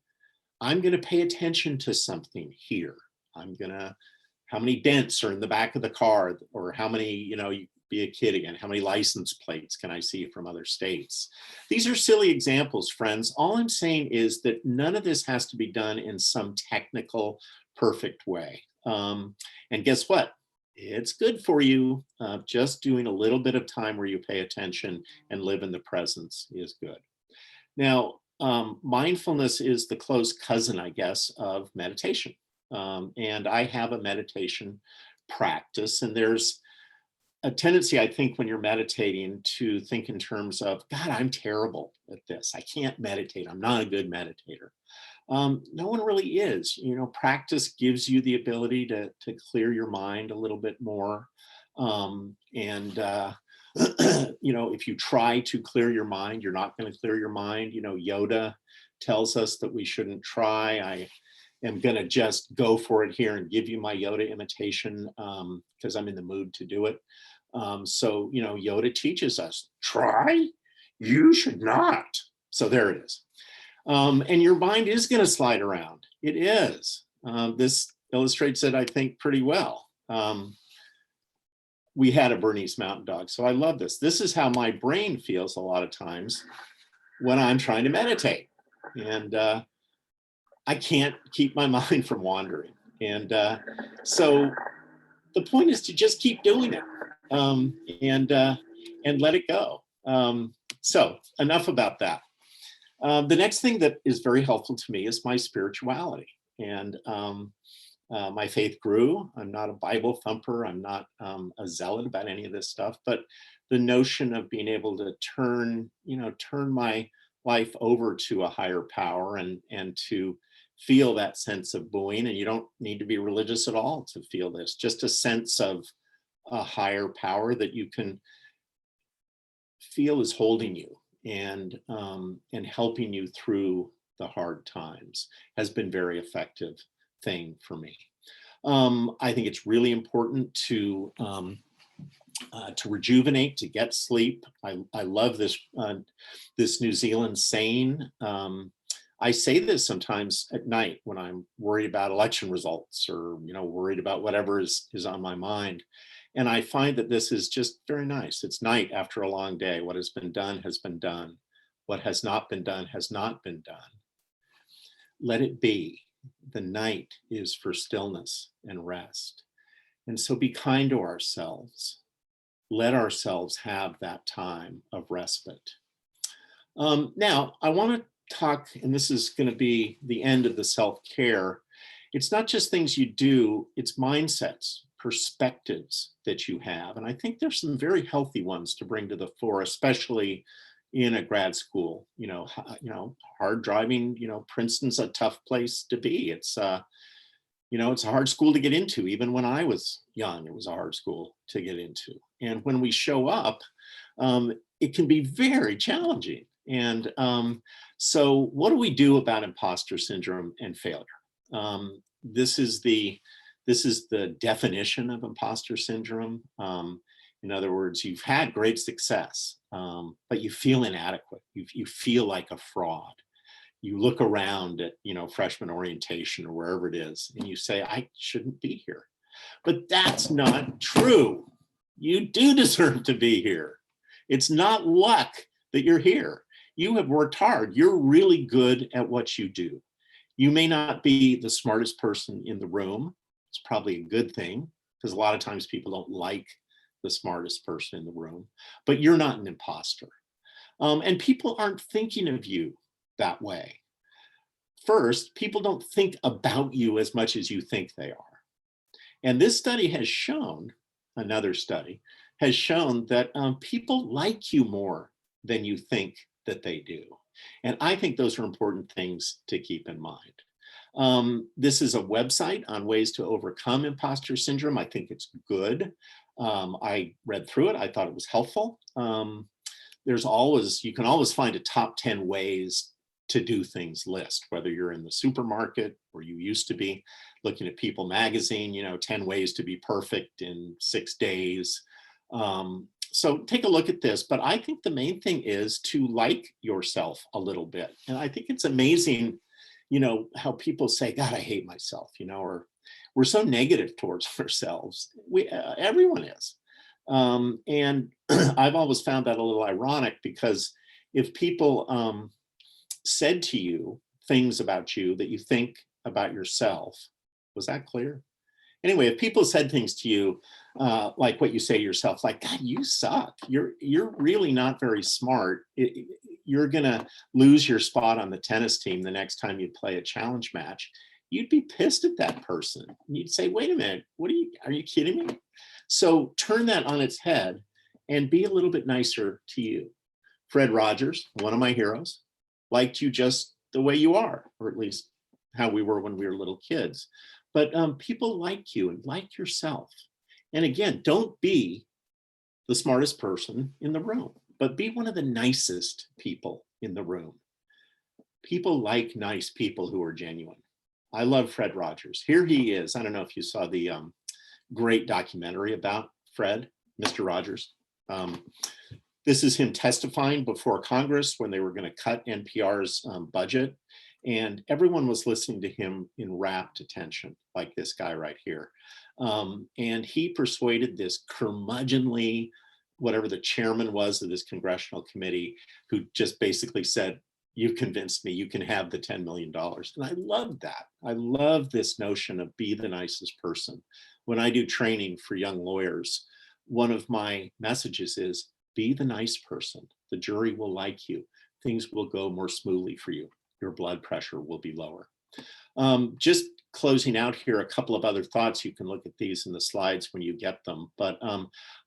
I'm going to pay attention to something here. How many dents are in the back of the car, or how many, you be a kid again, how many license plates can I see from other states? These are silly examples, friends. All I'm saying is that none of this has to be done in some technical, perfect way. And guess what? It's good for you. Just doing a little bit of time where you pay attention and live in the presence is good. Now, mindfulness is the close cousin, I guess, of meditation. And I have a meditation practice, and there's a tendency, I think, when you're meditating to think in terms of, God, I'm terrible at this. I can't meditate. I'm not a good meditator. No one really is. Practice gives you the ability to clear your mind a little bit more. If you try to clear your mind, you're not going to clear your mind. Yoda tells us that we shouldn't try. I am going to just go for it here and give you my Yoda imitation because I'm in the mood to do it. Yoda teaches us, try? You should not. So there it is. And your mind is going to slide around. It is. This illustrates it, I think, pretty well. We had a Bernese Mountain Dog, so I love this. This is how my brain feels a lot of times when I'm trying to meditate. And I can't keep my mind from wandering. And so the point is to just keep doing it and let it go. So enough about that. The next thing that is very helpful to me is my spirituality. And my faith grew. I'm not a Bible thumper. I'm not a zealot about any of this stuff, but the notion of being able to turn my life over to a higher power and to feel that sense of buoying. And you don't need to be religious at all to feel this, just a sense of a higher power that you can feel is holding you and helping you through the hard times has been very effective thing for me. I think it's really important to rejuvenate, to get sleep. I love this New Zealand saying. I say this sometimes at night when I'm worried about election results or worried about whatever is on my mind. And I find that this is just very nice. It's night after a long day. What has been done has been done. What has not been done has not been done. Let it be. The night is for stillness and rest. And so be kind to ourselves. Let ourselves have that time of respite. Now, I want to talk, and this is going to be the end of the self-care. It's not just things you do, it's mindsets, perspectives that you have. And I think there's some very healthy ones to bring to the fore, especially in a grad school. Hard driving, Princeton's a tough place to be. It's it's a hard school to get into. Even when I was young, it was a hard school to get into. And when we show up, it can be very challenging. And so what do we do about imposter syndrome and failure? This is the definition of imposter syndrome. In other words, you've had great success, but you feel inadequate. You feel like a fraud. You look around at, freshman orientation or wherever it is, and you say, I shouldn't be here. But that's not true. You do deserve to be here. It's not luck that you're here. You have worked hard. You're really good at what you do. You may not be the smartest person in the room. It's probably a good thing, because a lot of times people don't like the smartest person in the room, but you're not an imposter. And people aren't thinking of you that way. First, people don't think about you as much as you think they are. And this study has shown, another study, has shown that people like you more than you think that they do. And I think those are important things to keep in mind. This is a website on ways to overcome imposter syndrome. I think it's good. I read through it. I thought it was helpful. You can always find a top 10 ways to do things list, whether you're in the supermarket or you used to be looking at People magazine, 10 ways to be perfect in 6 days. So take a look at this, but I think the main thing is to like yourself a little bit. And I think it's amazing, how people say, God, I hate myself, or we're so negative towards ourselves. Everyone is. And I've always found that a little ironic, because if people said to you things about you that you think about yourself, was that clear? Anyway, if people said things to you like what you say to yourself, like, God, you suck. You're really not very smart. You're gonna lose your spot on the tennis team the next time you play a challenge match. You'd be pissed at that person. You'd say, wait a minute, are you kidding me? So turn that on its head and be a little bit nicer to you. Fred Rogers, one of my heroes, liked you just the way you are, or at least how we were when we were little kids. But people like you and like yourself. And again, don't be the smartest person in the room, but be one of the nicest people in the room. People like nice people who are genuine. I love Fred Rogers. Here he is. I don't know if you saw the great documentary about Fred, Mr. Rogers. This is him testifying before Congress when they were going to cut NPR's budget. And everyone was listening to him in rapt attention, like this guy right here. And he persuaded this curmudgeonly, whatever the chairman was of this congressional committee, who just basically said, you've convinced me, you can have the $10 million. And I love that. I love this notion of be the nicest person. When I do training for young lawyers, one of my messages is be the nice person. The jury will like you. Things will go more smoothly for you. Your blood pressure will be lower. Just closing out here, a couple of other thoughts. You can look at these in the slides when you get them. But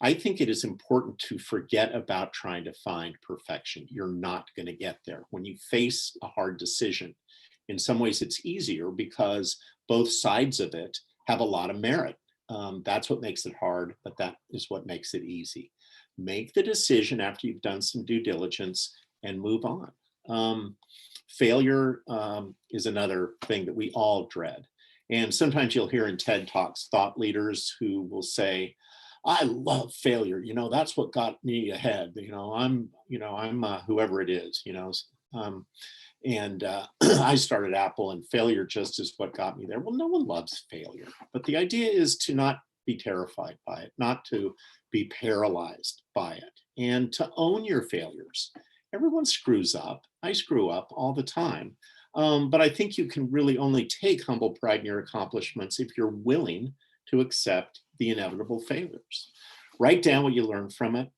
I think it is important to forget about trying to find perfection. You're not going to get there. When you face a hard decision, in some ways it's easier because both sides of it have a lot of merit. That's what makes it hard, but that is what makes it easy. Make the decision after you've done some due diligence and move on. Failure is another thing that we all dread. And sometimes you'll hear in TED Talks thought leaders who will say, I love failure. That's what got me ahead. I'm whoever it is, and I started Apple, and failure just is what got me there. Well, no one loves failure, but the idea is to not be terrified by it, not to be paralyzed by it, and to own your failures. Everyone screws up. I screw up all the time. But I think you can really only take humble pride in your accomplishments if you're willing to accept the inevitable failures. Write down what you learned from it,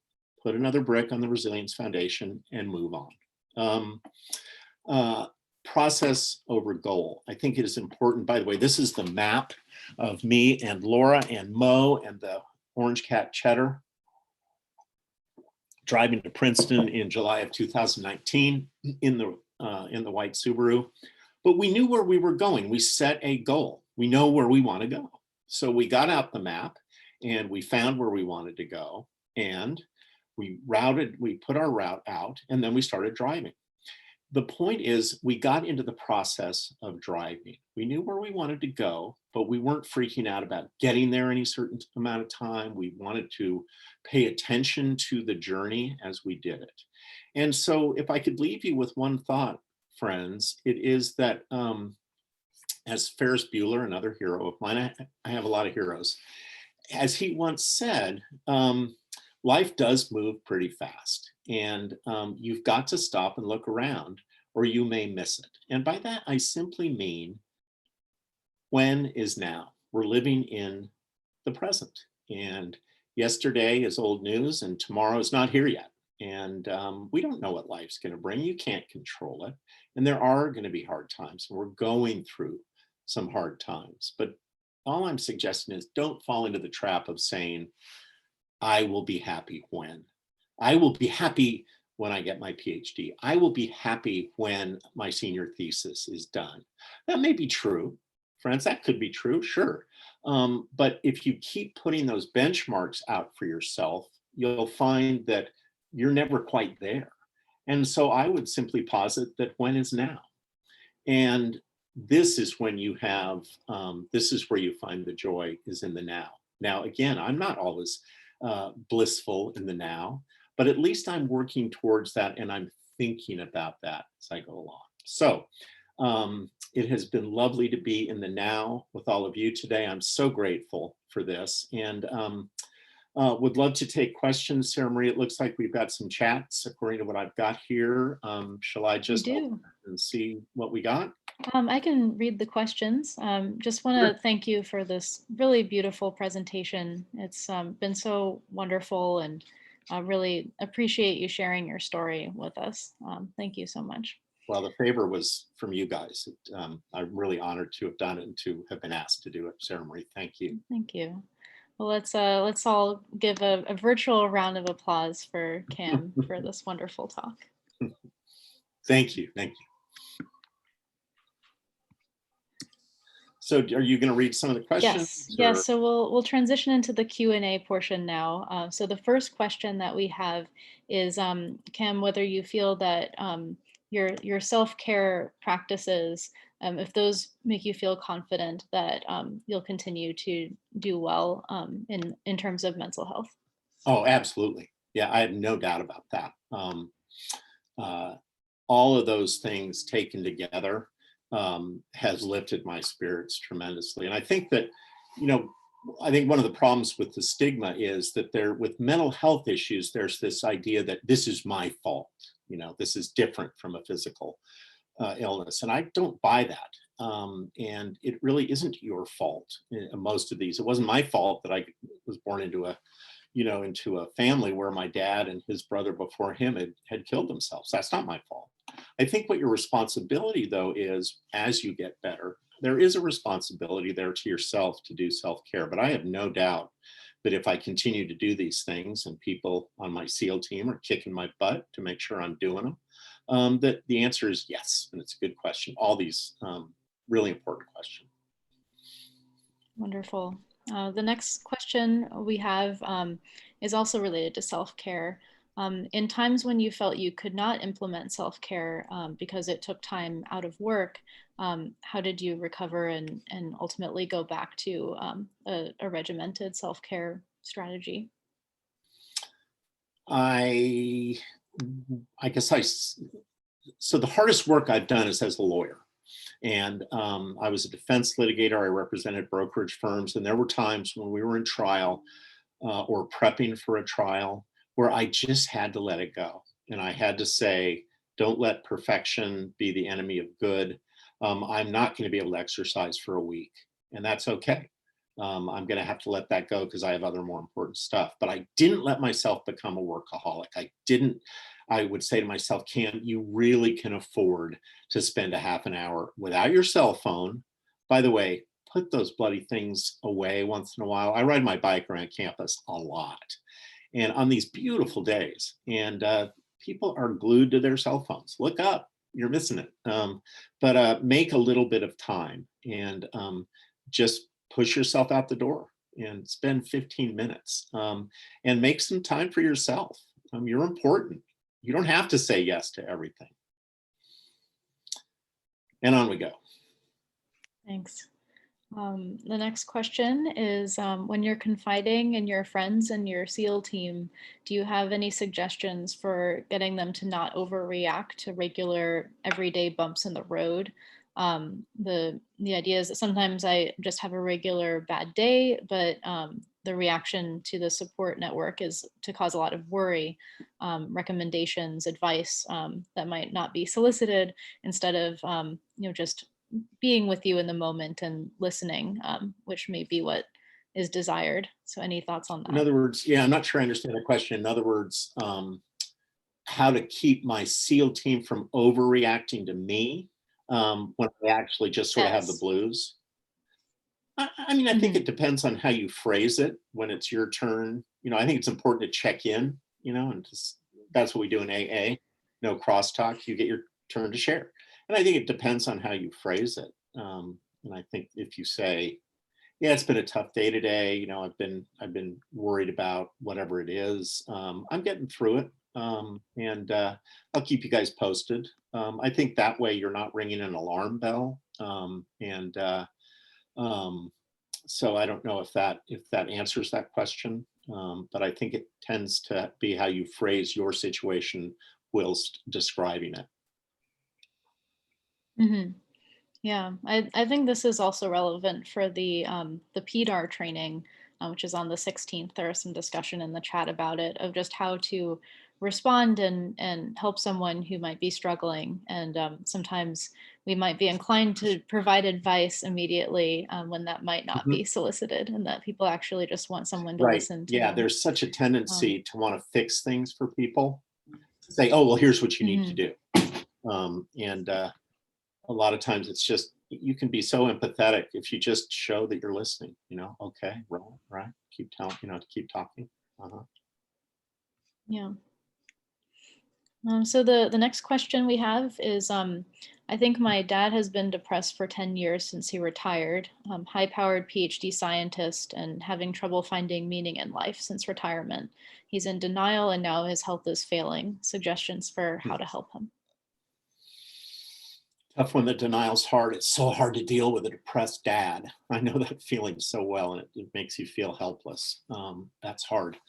put another brick on the resilience foundation, and move on. Process over goal. I think it is important. By the way, this is the map of me and Laura and Mo and the orange cat Cheddar driving to Princeton in July of 2019 in the white Subaru. But we knew where we were going. We set a goal. We know where we want to go. So we got out the map and we found where we wanted to go, and we put our route out, and then we started driving. The point is, we got into the process of driving. We knew where we wanted to go, but we weren't freaking out about getting there any certain amount of time. We wanted to pay attention to the journey as we did it. And so if I could leave you with one thought, friends, it is that as Ferris Bueller, another hero of mine, I have a lot of heroes, as he once said, life does move pretty fast, and you've got to stop and look around or you may miss it. And by that, I simply mean when is now. We're living in the present. And yesterday is old news and tomorrow is not here yet. And we don't know what life's going to bring. You can't control it. And there are going to be hard times. We're going through some hard times. But all I'm suggesting is don't fall into the trap of saying, I will be happy when. I will be happy when I get my PhD. I will be happy when my senior thesis is done. That may be true, friends. That could be true, sure. But if you keep putting those benchmarks out for yourself, you'll find that you're never quite there. And so I would simply posit that when is now. And this is when you have, this is where you find the joy is in the now. Now, again, I'm not always blissful in the now, but at least I'm working towards that and I'm thinking about that as I go along. So it has been lovely to be in the now with all of you today. I'm so grateful for this and would love to take questions. Sarah Marie, it looks like we've got some chats according to what I've got here. Shall I just open and see what we got? I can read the questions. Just want to thank you for this really beautiful presentation. It's been so wonderful and I really appreciate you sharing your story with us. Thank you so much. Well, the favor was from you guys. I'm really honored to have done it and to have been asked to do it. Sarah Marie, thank you. Thank you. Well, let's all give a virtual round of applause for Cam for this wonderful talk. Thank you. Thank you. So are you going to read some of the questions? Yes. So we'll transition into the Q&A portion now. So the first question that we have is, Cam, whether you feel that your self-care practices, if those make you feel confident that you'll continue to do well in terms of mental health. Oh, absolutely. Yeah, I have no doubt about that. All of those things taken together has lifted my spirits tremendously. And I think that, I think one of the problems with the stigma is that with mental health issues, there's this idea that this is my fault. This is different from a physical illness. And I don't buy that. And it really isn't your fault in most of these. It wasn't my fault that I was born into a family where my dad and his brother before him had killed themselves. That's not my fault. I think what your responsibility, though, is as you get better, there is a responsibility there to yourself to do self-care. But I have no doubt that if I continue to do these things and people on my SEAL team are kicking my butt to make sure I'm doing them, that the answer is yes. And it's a good question. All these really important questions. Wonderful. The next question we have is also related to self-care. In times when you felt you could not implement self-care because it took time out of work, how did you recover and ultimately go back to a regimented self-care strategy? I guess so the hardest work I've done is as a lawyer. And I was a defense litigator. I represented brokerage firms. And there were times when we were in trial or prepping for a trial where I just had to let it go. And I had to say, don't let perfection be the enemy of good. I'm not going to be able to exercise for a week. And that's okay. I'm going to have to let that go because I have other more important stuff. But I didn't let myself become a workaholic. I would say to myself, Cam, you really can afford to spend a half an hour without your cell phone. By the way, put those bloody things away once in a while. I ride my bike around campus a lot. And on these beautiful days, and people are glued to their cell phones. Look up, you're missing it. But make a little bit of time and just push yourself out the door and spend 15 minutes and make some time for yourself. You're important. You don't have to say yes to everything. And on we go. Thanks. The next question is, when you're confiding in your friends and your SEAL team, do you have any suggestions for getting them to not overreact to regular everyday bumps in the road? The idea is that sometimes I just have a regular bad day, but the reaction to the support network is to cause a lot of worry, recommendations, advice that might not be solicited, instead of just being with you in the moment and listening, which may be what is desired. So any thoughts on In that? other words, yeah, I'm not sure I understand the question. In other words, how to keep my SEAL team from overreacting to me when I actually just sort of have the Yes. blues. I mean, I think Mhm. it depends on how you phrase it when it's your turn. I think it's important to check in, and just, that's what we do in AA. No crosstalk. You get your turn to share, and I think it depends on how you phrase it. And I think if you say, "Yeah, it's been a tough day today. I've been worried about whatever it is. I'm getting through it, and I'll keep you guys posted." I think that way you're not ringing an alarm bell, and um, so I don't know if that answers that question, but I think it tends to be how you phrase your situation whilst describing it. Mhm. Yeah, I think this is also relevant for the PDAR training, which is on the 16th. There is some discussion in the chat about it, of just how to respond and help someone who might be struggling. And sometimes we might be inclined to provide advice immediately when that might not Mhm. be solicited, and that people actually just want someone to Right. listen to Yeah. them. There's such a Um, tendency to want to fix things for people. Say, "Oh, well, here's what you need to mhm. do." And a lot of times it's just, you can be so empathetic if you just show that you're listening. Okay, right, keep telling, to keep talking. Uh-huh. Yeah. So the next question we have is, I think my dad has been depressed for 10 years since he retired, high-powered PhD scientist and having trouble finding meaning in life since retirement. He's in denial and now his health is failing. Suggestions for Hmm. how to help him. Tough when the denial's hard. It's so hard to deal with a depressed dad. I know that feeling so well, and it makes you feel helpless. That's hard.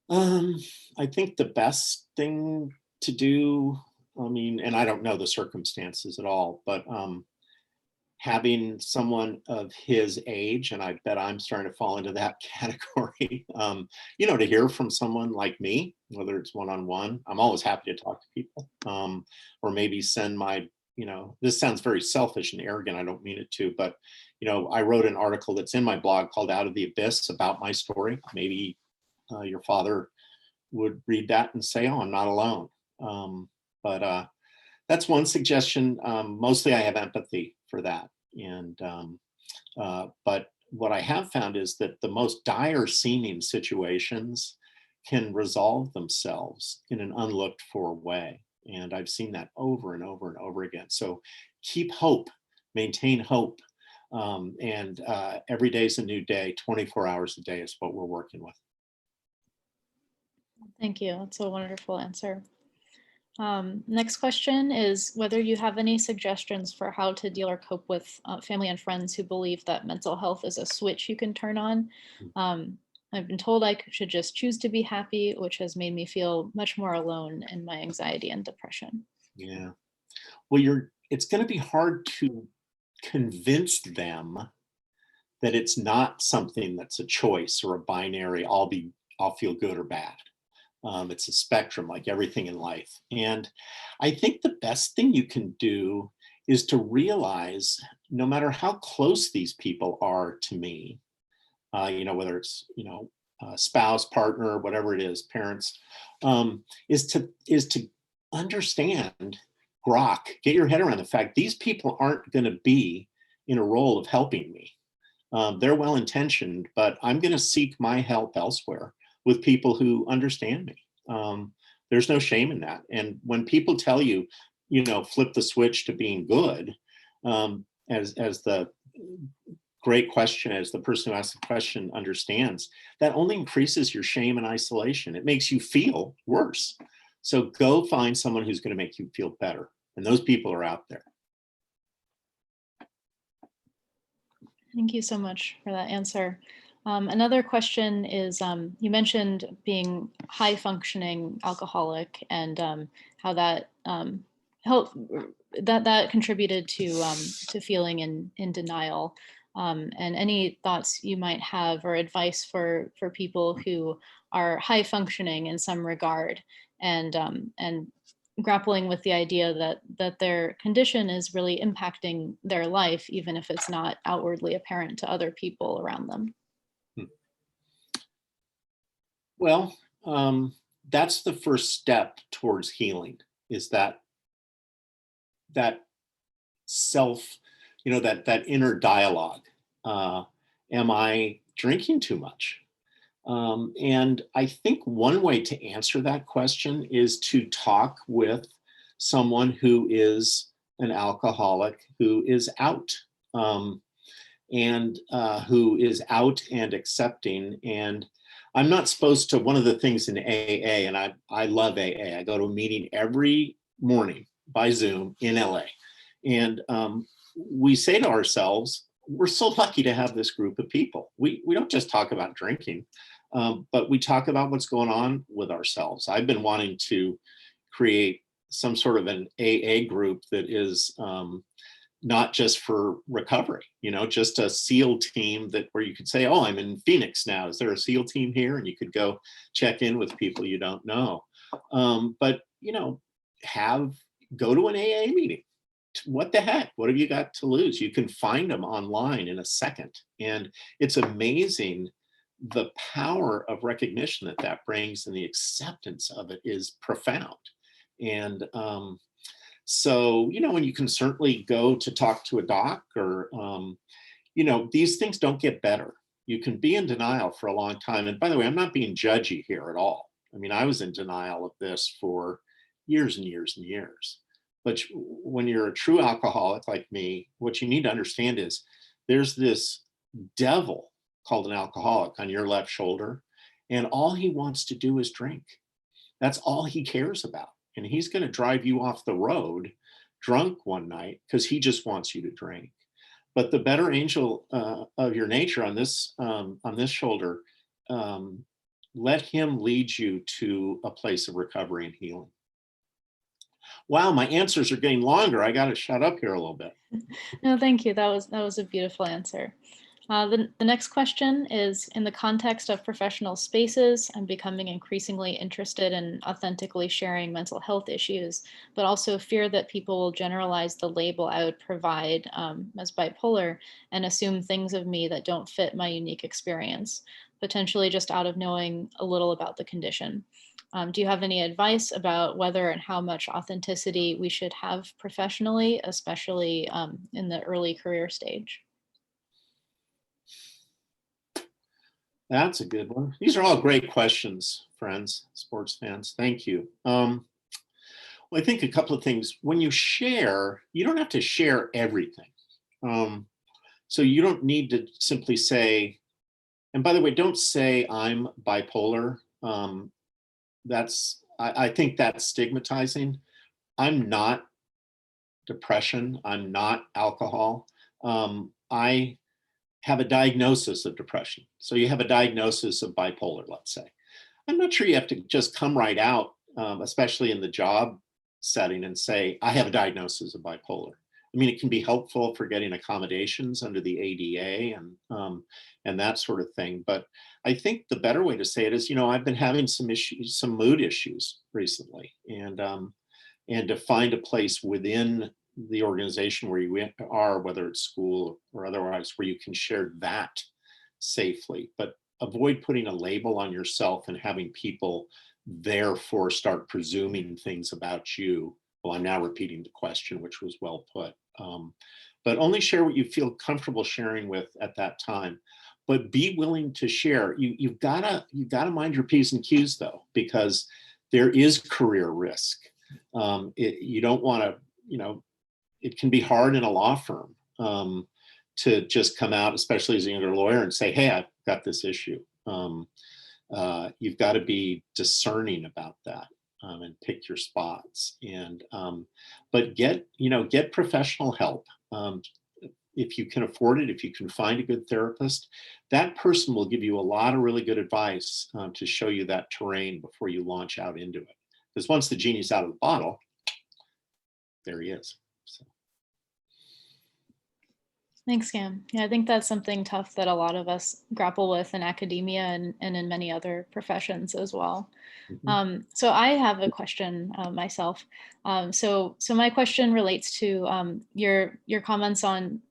um, I think the best thing to do, I mean, and I don't know the circumstances at all, but having someone of his age, and I bet I'm starting to fall into that category, to hear from someone like me, whether it's one-on-one. I'm always happy to talk to people, or maybe send this sounds very selfish and arrogant. I don't mean it to, but, I wrote an article that's in my blog called Out of the Abyss about my story. Maybe your father would read that and say, "Oh, I'm not alone." But that's one suggestion. Mostly I have empathy for that. But what I have found is that the most dire seeming situations can resolve themselves in an unlooked for way. And I've seen that over and over and over again. So keep hope, maintain hope. And every day is a new day, 24 hours a day is what we're working with. Thank you. That's a wonderful answer. Next question is whether you have any suggestions for how to deal or cope with family and friends who believe that mental health is a switch you can turn on. Um, I've been told I should just choose to be happy, which has made me feel much more alone in my anxiety and depression. Yeah. Well, it's going to be hard to convince them that it's not something that's a choice or a binary, I'll feel good or bad. It's a spectrum like everything in life. And I think the best thing you can do is to realize, no matter how close these people are to me, whether it's, spouse, partner, whatever it is, parents, is to understand, get your head around the fact these people aren't going to be in a role of helping me. They're well intentioned, but I'm going to seek my help elsewhere with people who understand me. There's no shame in that. And when people tell you, flip the switch to being good, as the great question, as the person who asked the question understands, that only increases your shame and isolation. It makes you feel worse. So go find someone who's going to make you feel better. And those people are out there. Thank you so much for that answer. Another question is, you mentioned being high functioning alcoholic and how that helped that contributed to feeling in denial. and any thoughts you might have or advice for people who are high functioning in some regard and grappling with the idea that their condition is really impacting their life, even if it's not outwardly apparent to other people around them. Well, that's the first step towards healing, is that self, that inner dialogue. Am I drinking too much? And I think one way to answer that question is to talk with someone who is an alcoholic, who is out, and who is out and accepting. And I'm not supposed to, one of the things in AA, and I love AA, I go to a meeting every morning by Zoom in LA. And we say to ourselves, we're so lucky to have this group of people. We don't just talk about drinking, but we talk about what's going on with ourselves. I've been wanting to create some sort of an AA group that is not just for recovery, just a SEAL team that where you could say, oh, I'm in Phoenix now. Is there a SEAL team here? And you could go check in with people you don't know. But, go to an AA meeting. What the heck? What have you got to lose? You can find them online in a second. And it's amazing the power of recognition that brings, and the acceptance of it is profound. And so, and you can certainly go to talk to a doc, or, these things don't get better. You can be in denial for a long time. And by the way, I'm not being judgy here at all. I mean, I was in denial of this for years and years and years. But when you're a true alcoholic like me, what you need to understand is there's this devil called an alcoholic on your left shoulder, and all he wants to do is drink. That's all he cares about. And he's going to drive you off the road drunk one night because he just wants you to drink. But the better angel of your nature on this shoulder, let him lead you to a place of recovery and healing. Wow, my answers are getting longer. I got to shut up here a little bit. No, thank you. That was a beautiful answer. The next question is, in the context of professional spaces, I'm becoming increasingly interested in authentically sharing mental health issues, but also fear that people will generalize the label I would provide as bipolar and assume things of me that don't fit my unique experience, potentially just out of knowing a little about the condition. Do you have any advice about whether and how much authenticity we should have professionally, especially in the early career stage? That's a good one. These are all great questions, friends, sports fans. Thank you. Well, I think a couple of things. When you share, you don't have to share everything. So you don't need to simply say, and by the way, don't say I'm bipolar. I think that's stigmatizing. I'm not depression. I'm not alcohol. I have a diagnosis of depression. So you have a diagnosis of bipolar, let's say. I'm not sure you have to just come right out, especially in the job setting, and say, I have a diagnosis of bipolar. I mean, it can be helpful for getting accommodations under the ADA and that sort of thing. But I think the better way to say it is, I've been having some issues, some mood issues recently, and to find a place within the organization where you are, whether it's school or otherwise, where you can share that safely. But avoid putting a label on yourself and having people therefore start presuming things about you. Well, I'm now repeating the question, which was well put. But only share what you feel comfortable sharing with at that time. But be willing to share. You've gotta mind your P's and Q's though, because there is career risk. You don't want to, it can be hard in a law firm to just come out, especially as a younger lawyer, and say, hey, I've got this issue. You've got to be discerning about that and pick your spots. And but get professional help. If you can afford it, if you can find a good therapist, that person will give you a lot of really good advice to show you that terrain before you launch out into it. Because once the genie's out of the bottle, there he is. So. Thanks, Cam. Yeah, I think that's something tough that a lot of us grapple with in academia and in many other professions as well. Mhm. So I have a question myself. So my question relates to your comments on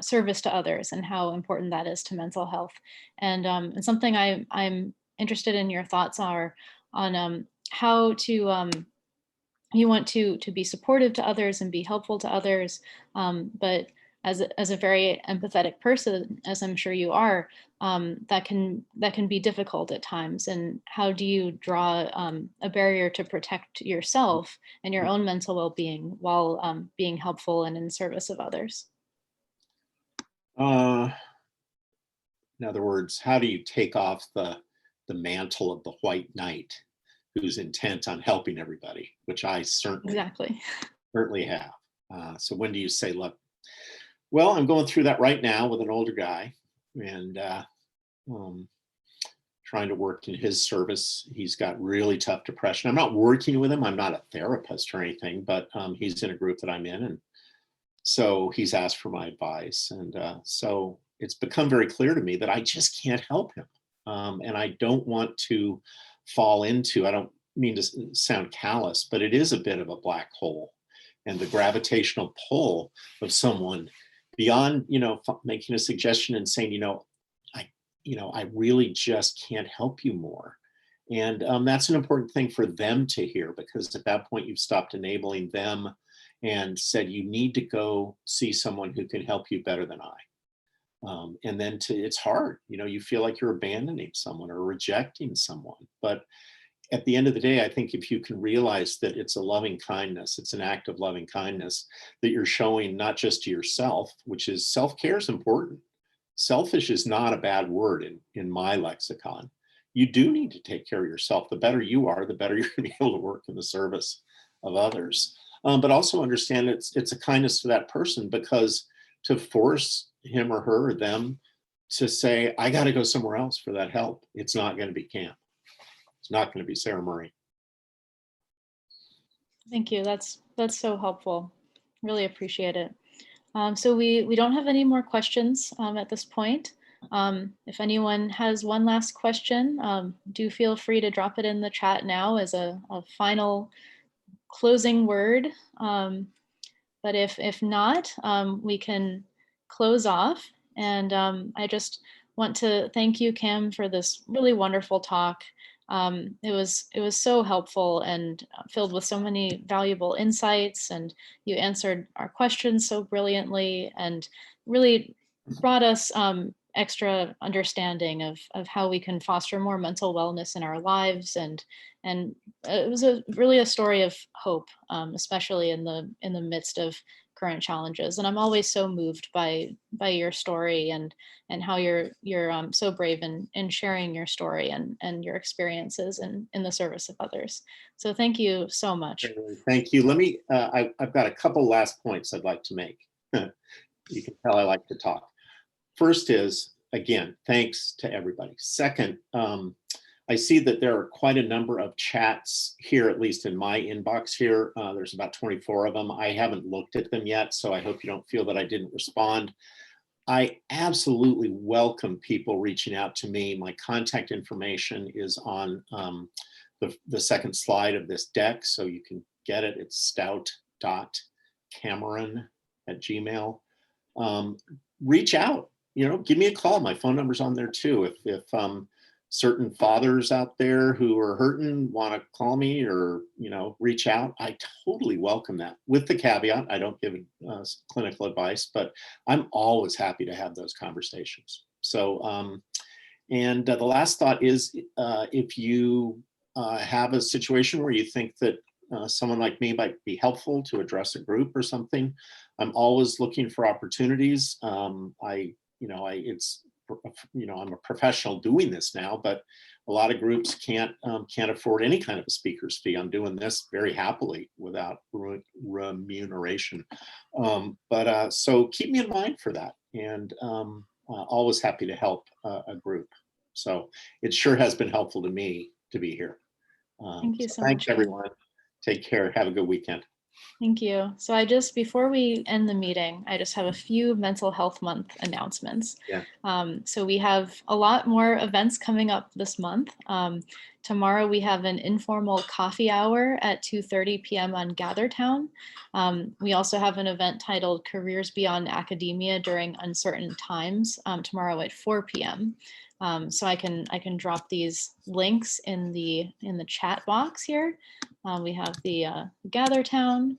service to others and how important that is to mental health, and something I'm interested in your thoughts are on how to you want to be supportive to others and be helpful to others, but as a very empathetic person, as I'm sure you are, that can be difficult at times. And how do you draw a barrier to protect yourself and your own mental well-being while being helpful and in service of others? Uh, in other words, how do you take off the mantle of the white knight who's intent on helping everybody, which I Exactly. certainly have. So when do you say, look, well, I'm going through that right now with an older guy, and um, trying to work in his service. He's got really tough depression. I'm not working with him. I'm not a therapist or anything, but he's in a group that I'm in. And so he's asked for my advice. And so it's become very clear to me that I just can't help him. And I don't want to fall into, I don't mean to sound callous, but it is a bit of a black hole. And the gravitational pull of someone beyond, making a suggestion and saying, I, I really just can't help you more. And that's an important thing for them to hear, because at that point you've stopped enabling them and said, you need to go see someone who can help you better than I. And then it's hard, you feel like you're abandoning someone or rejecting someone. But at the end of the day, I think if you can realize that it's a loving kindness, it's an act of loving kindness that you're showing not just to yourself, which is self-care is important. Selfish is not a bad word in my lexicon. You do need to take care of yourself. The better you are, the better you're going to be able to work in the service of others. But also understand it's a kindness to that person, because to force him or her or them to say, I got to go somewhere else for that help, it's not going to be camp. It's not going to be Sarah Murray. Thank you. That's so helpful. Really appreciate it. So we don't have any more questions at this point. If anyone has one last question, do feel free to drop it in the chat now as a final closing word. But if not, we can close off. And I just want to thank you, Cam, for this really wonderful talk. It was so helpful and filled with so many valuable insights, and you answered our questions so brilliantly and really brought us extra understanding of how we can foster more mental wellness in our lives. And it was really a story of hope, especially in the midst of current challenges. And I'm always so moved by your story and how you're so brave in sharing your story and your experiences in the service of others. So thank you so much. Thank you. Let me, I've got a couple last points I'd like to make. You can tell I like to talk. First is, again, thanks to everybody. Second, I see that there are quite a number of chats here, at least in my inbox here. There's about 24 of them. I haven't looked at them yet, so I hope you don't feel that I didn't respond. I absolutely welcome people reaching out to me. My contact information is on the second slide of this deck, so you can get it. It's stout.cameron@gmail. Reach out, give me a call. My phone number's on there too. If certain fathers out there who are hurting want to call me or, reach out, I totally welcome that, with the caveat, I don't give clinical advice, but I'm always happy to have those conversations. So, and the last thought is, if you have a situation where you think that someone like me might be helpful to address a group or something, I'm always looking for opportunities. I'm a professional doing this now, but a lot of groups can't afford any kind of a speaker's fee. I'm doing this very happily without remuneration. So keep me in mind for that, and always happy to help a group. So it sure has been helpful to me to be here. Thank you So so thanks much, Cam. everyone. Take care. Have a good weekend. Thank you. So before we end the meeting, I just have a few Mental Health Month announcements. Yeah. So we have a lot more events coming up this month. Tomorrow we have an informal coffee hour at 2:30 p.m. on GatherTown. We also have an event titled Careers Beyond Academia During Uncertain Times tomorrow at 4 p.m. So I can drop these links in the chat box here. We have the GatherTown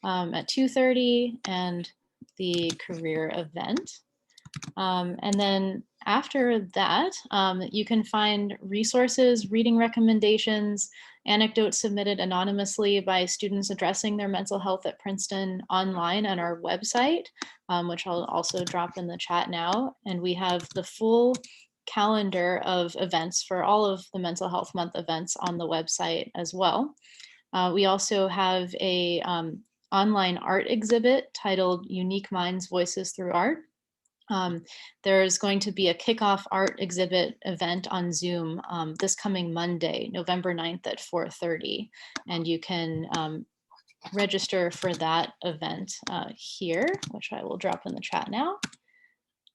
at 2:30 and the career event. And then after that, you can find resources, reading recommendations, anecdotes submitted anonymously by students addressing their mental health at Princeton online on our website, which I'll also drop in the chat now. And we have the full calendar of events for all of the Mental Health Month events on the website as well. We also have a online art exhibit titled Unique Minds, Voices Through Art. There's going to be a kickoff art exhibit event on Zoom this coming Monday, November 9th at 4:30. And you can register for that event here, which I will drop in the chat now.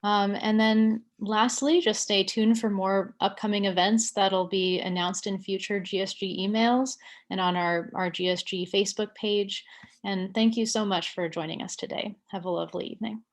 And then lastly, just stay tuned for more upcoming events that'll be announced in future GSG emails and on our GSG Facebook page. And thank you so much for joining us today. Have a lovely evening.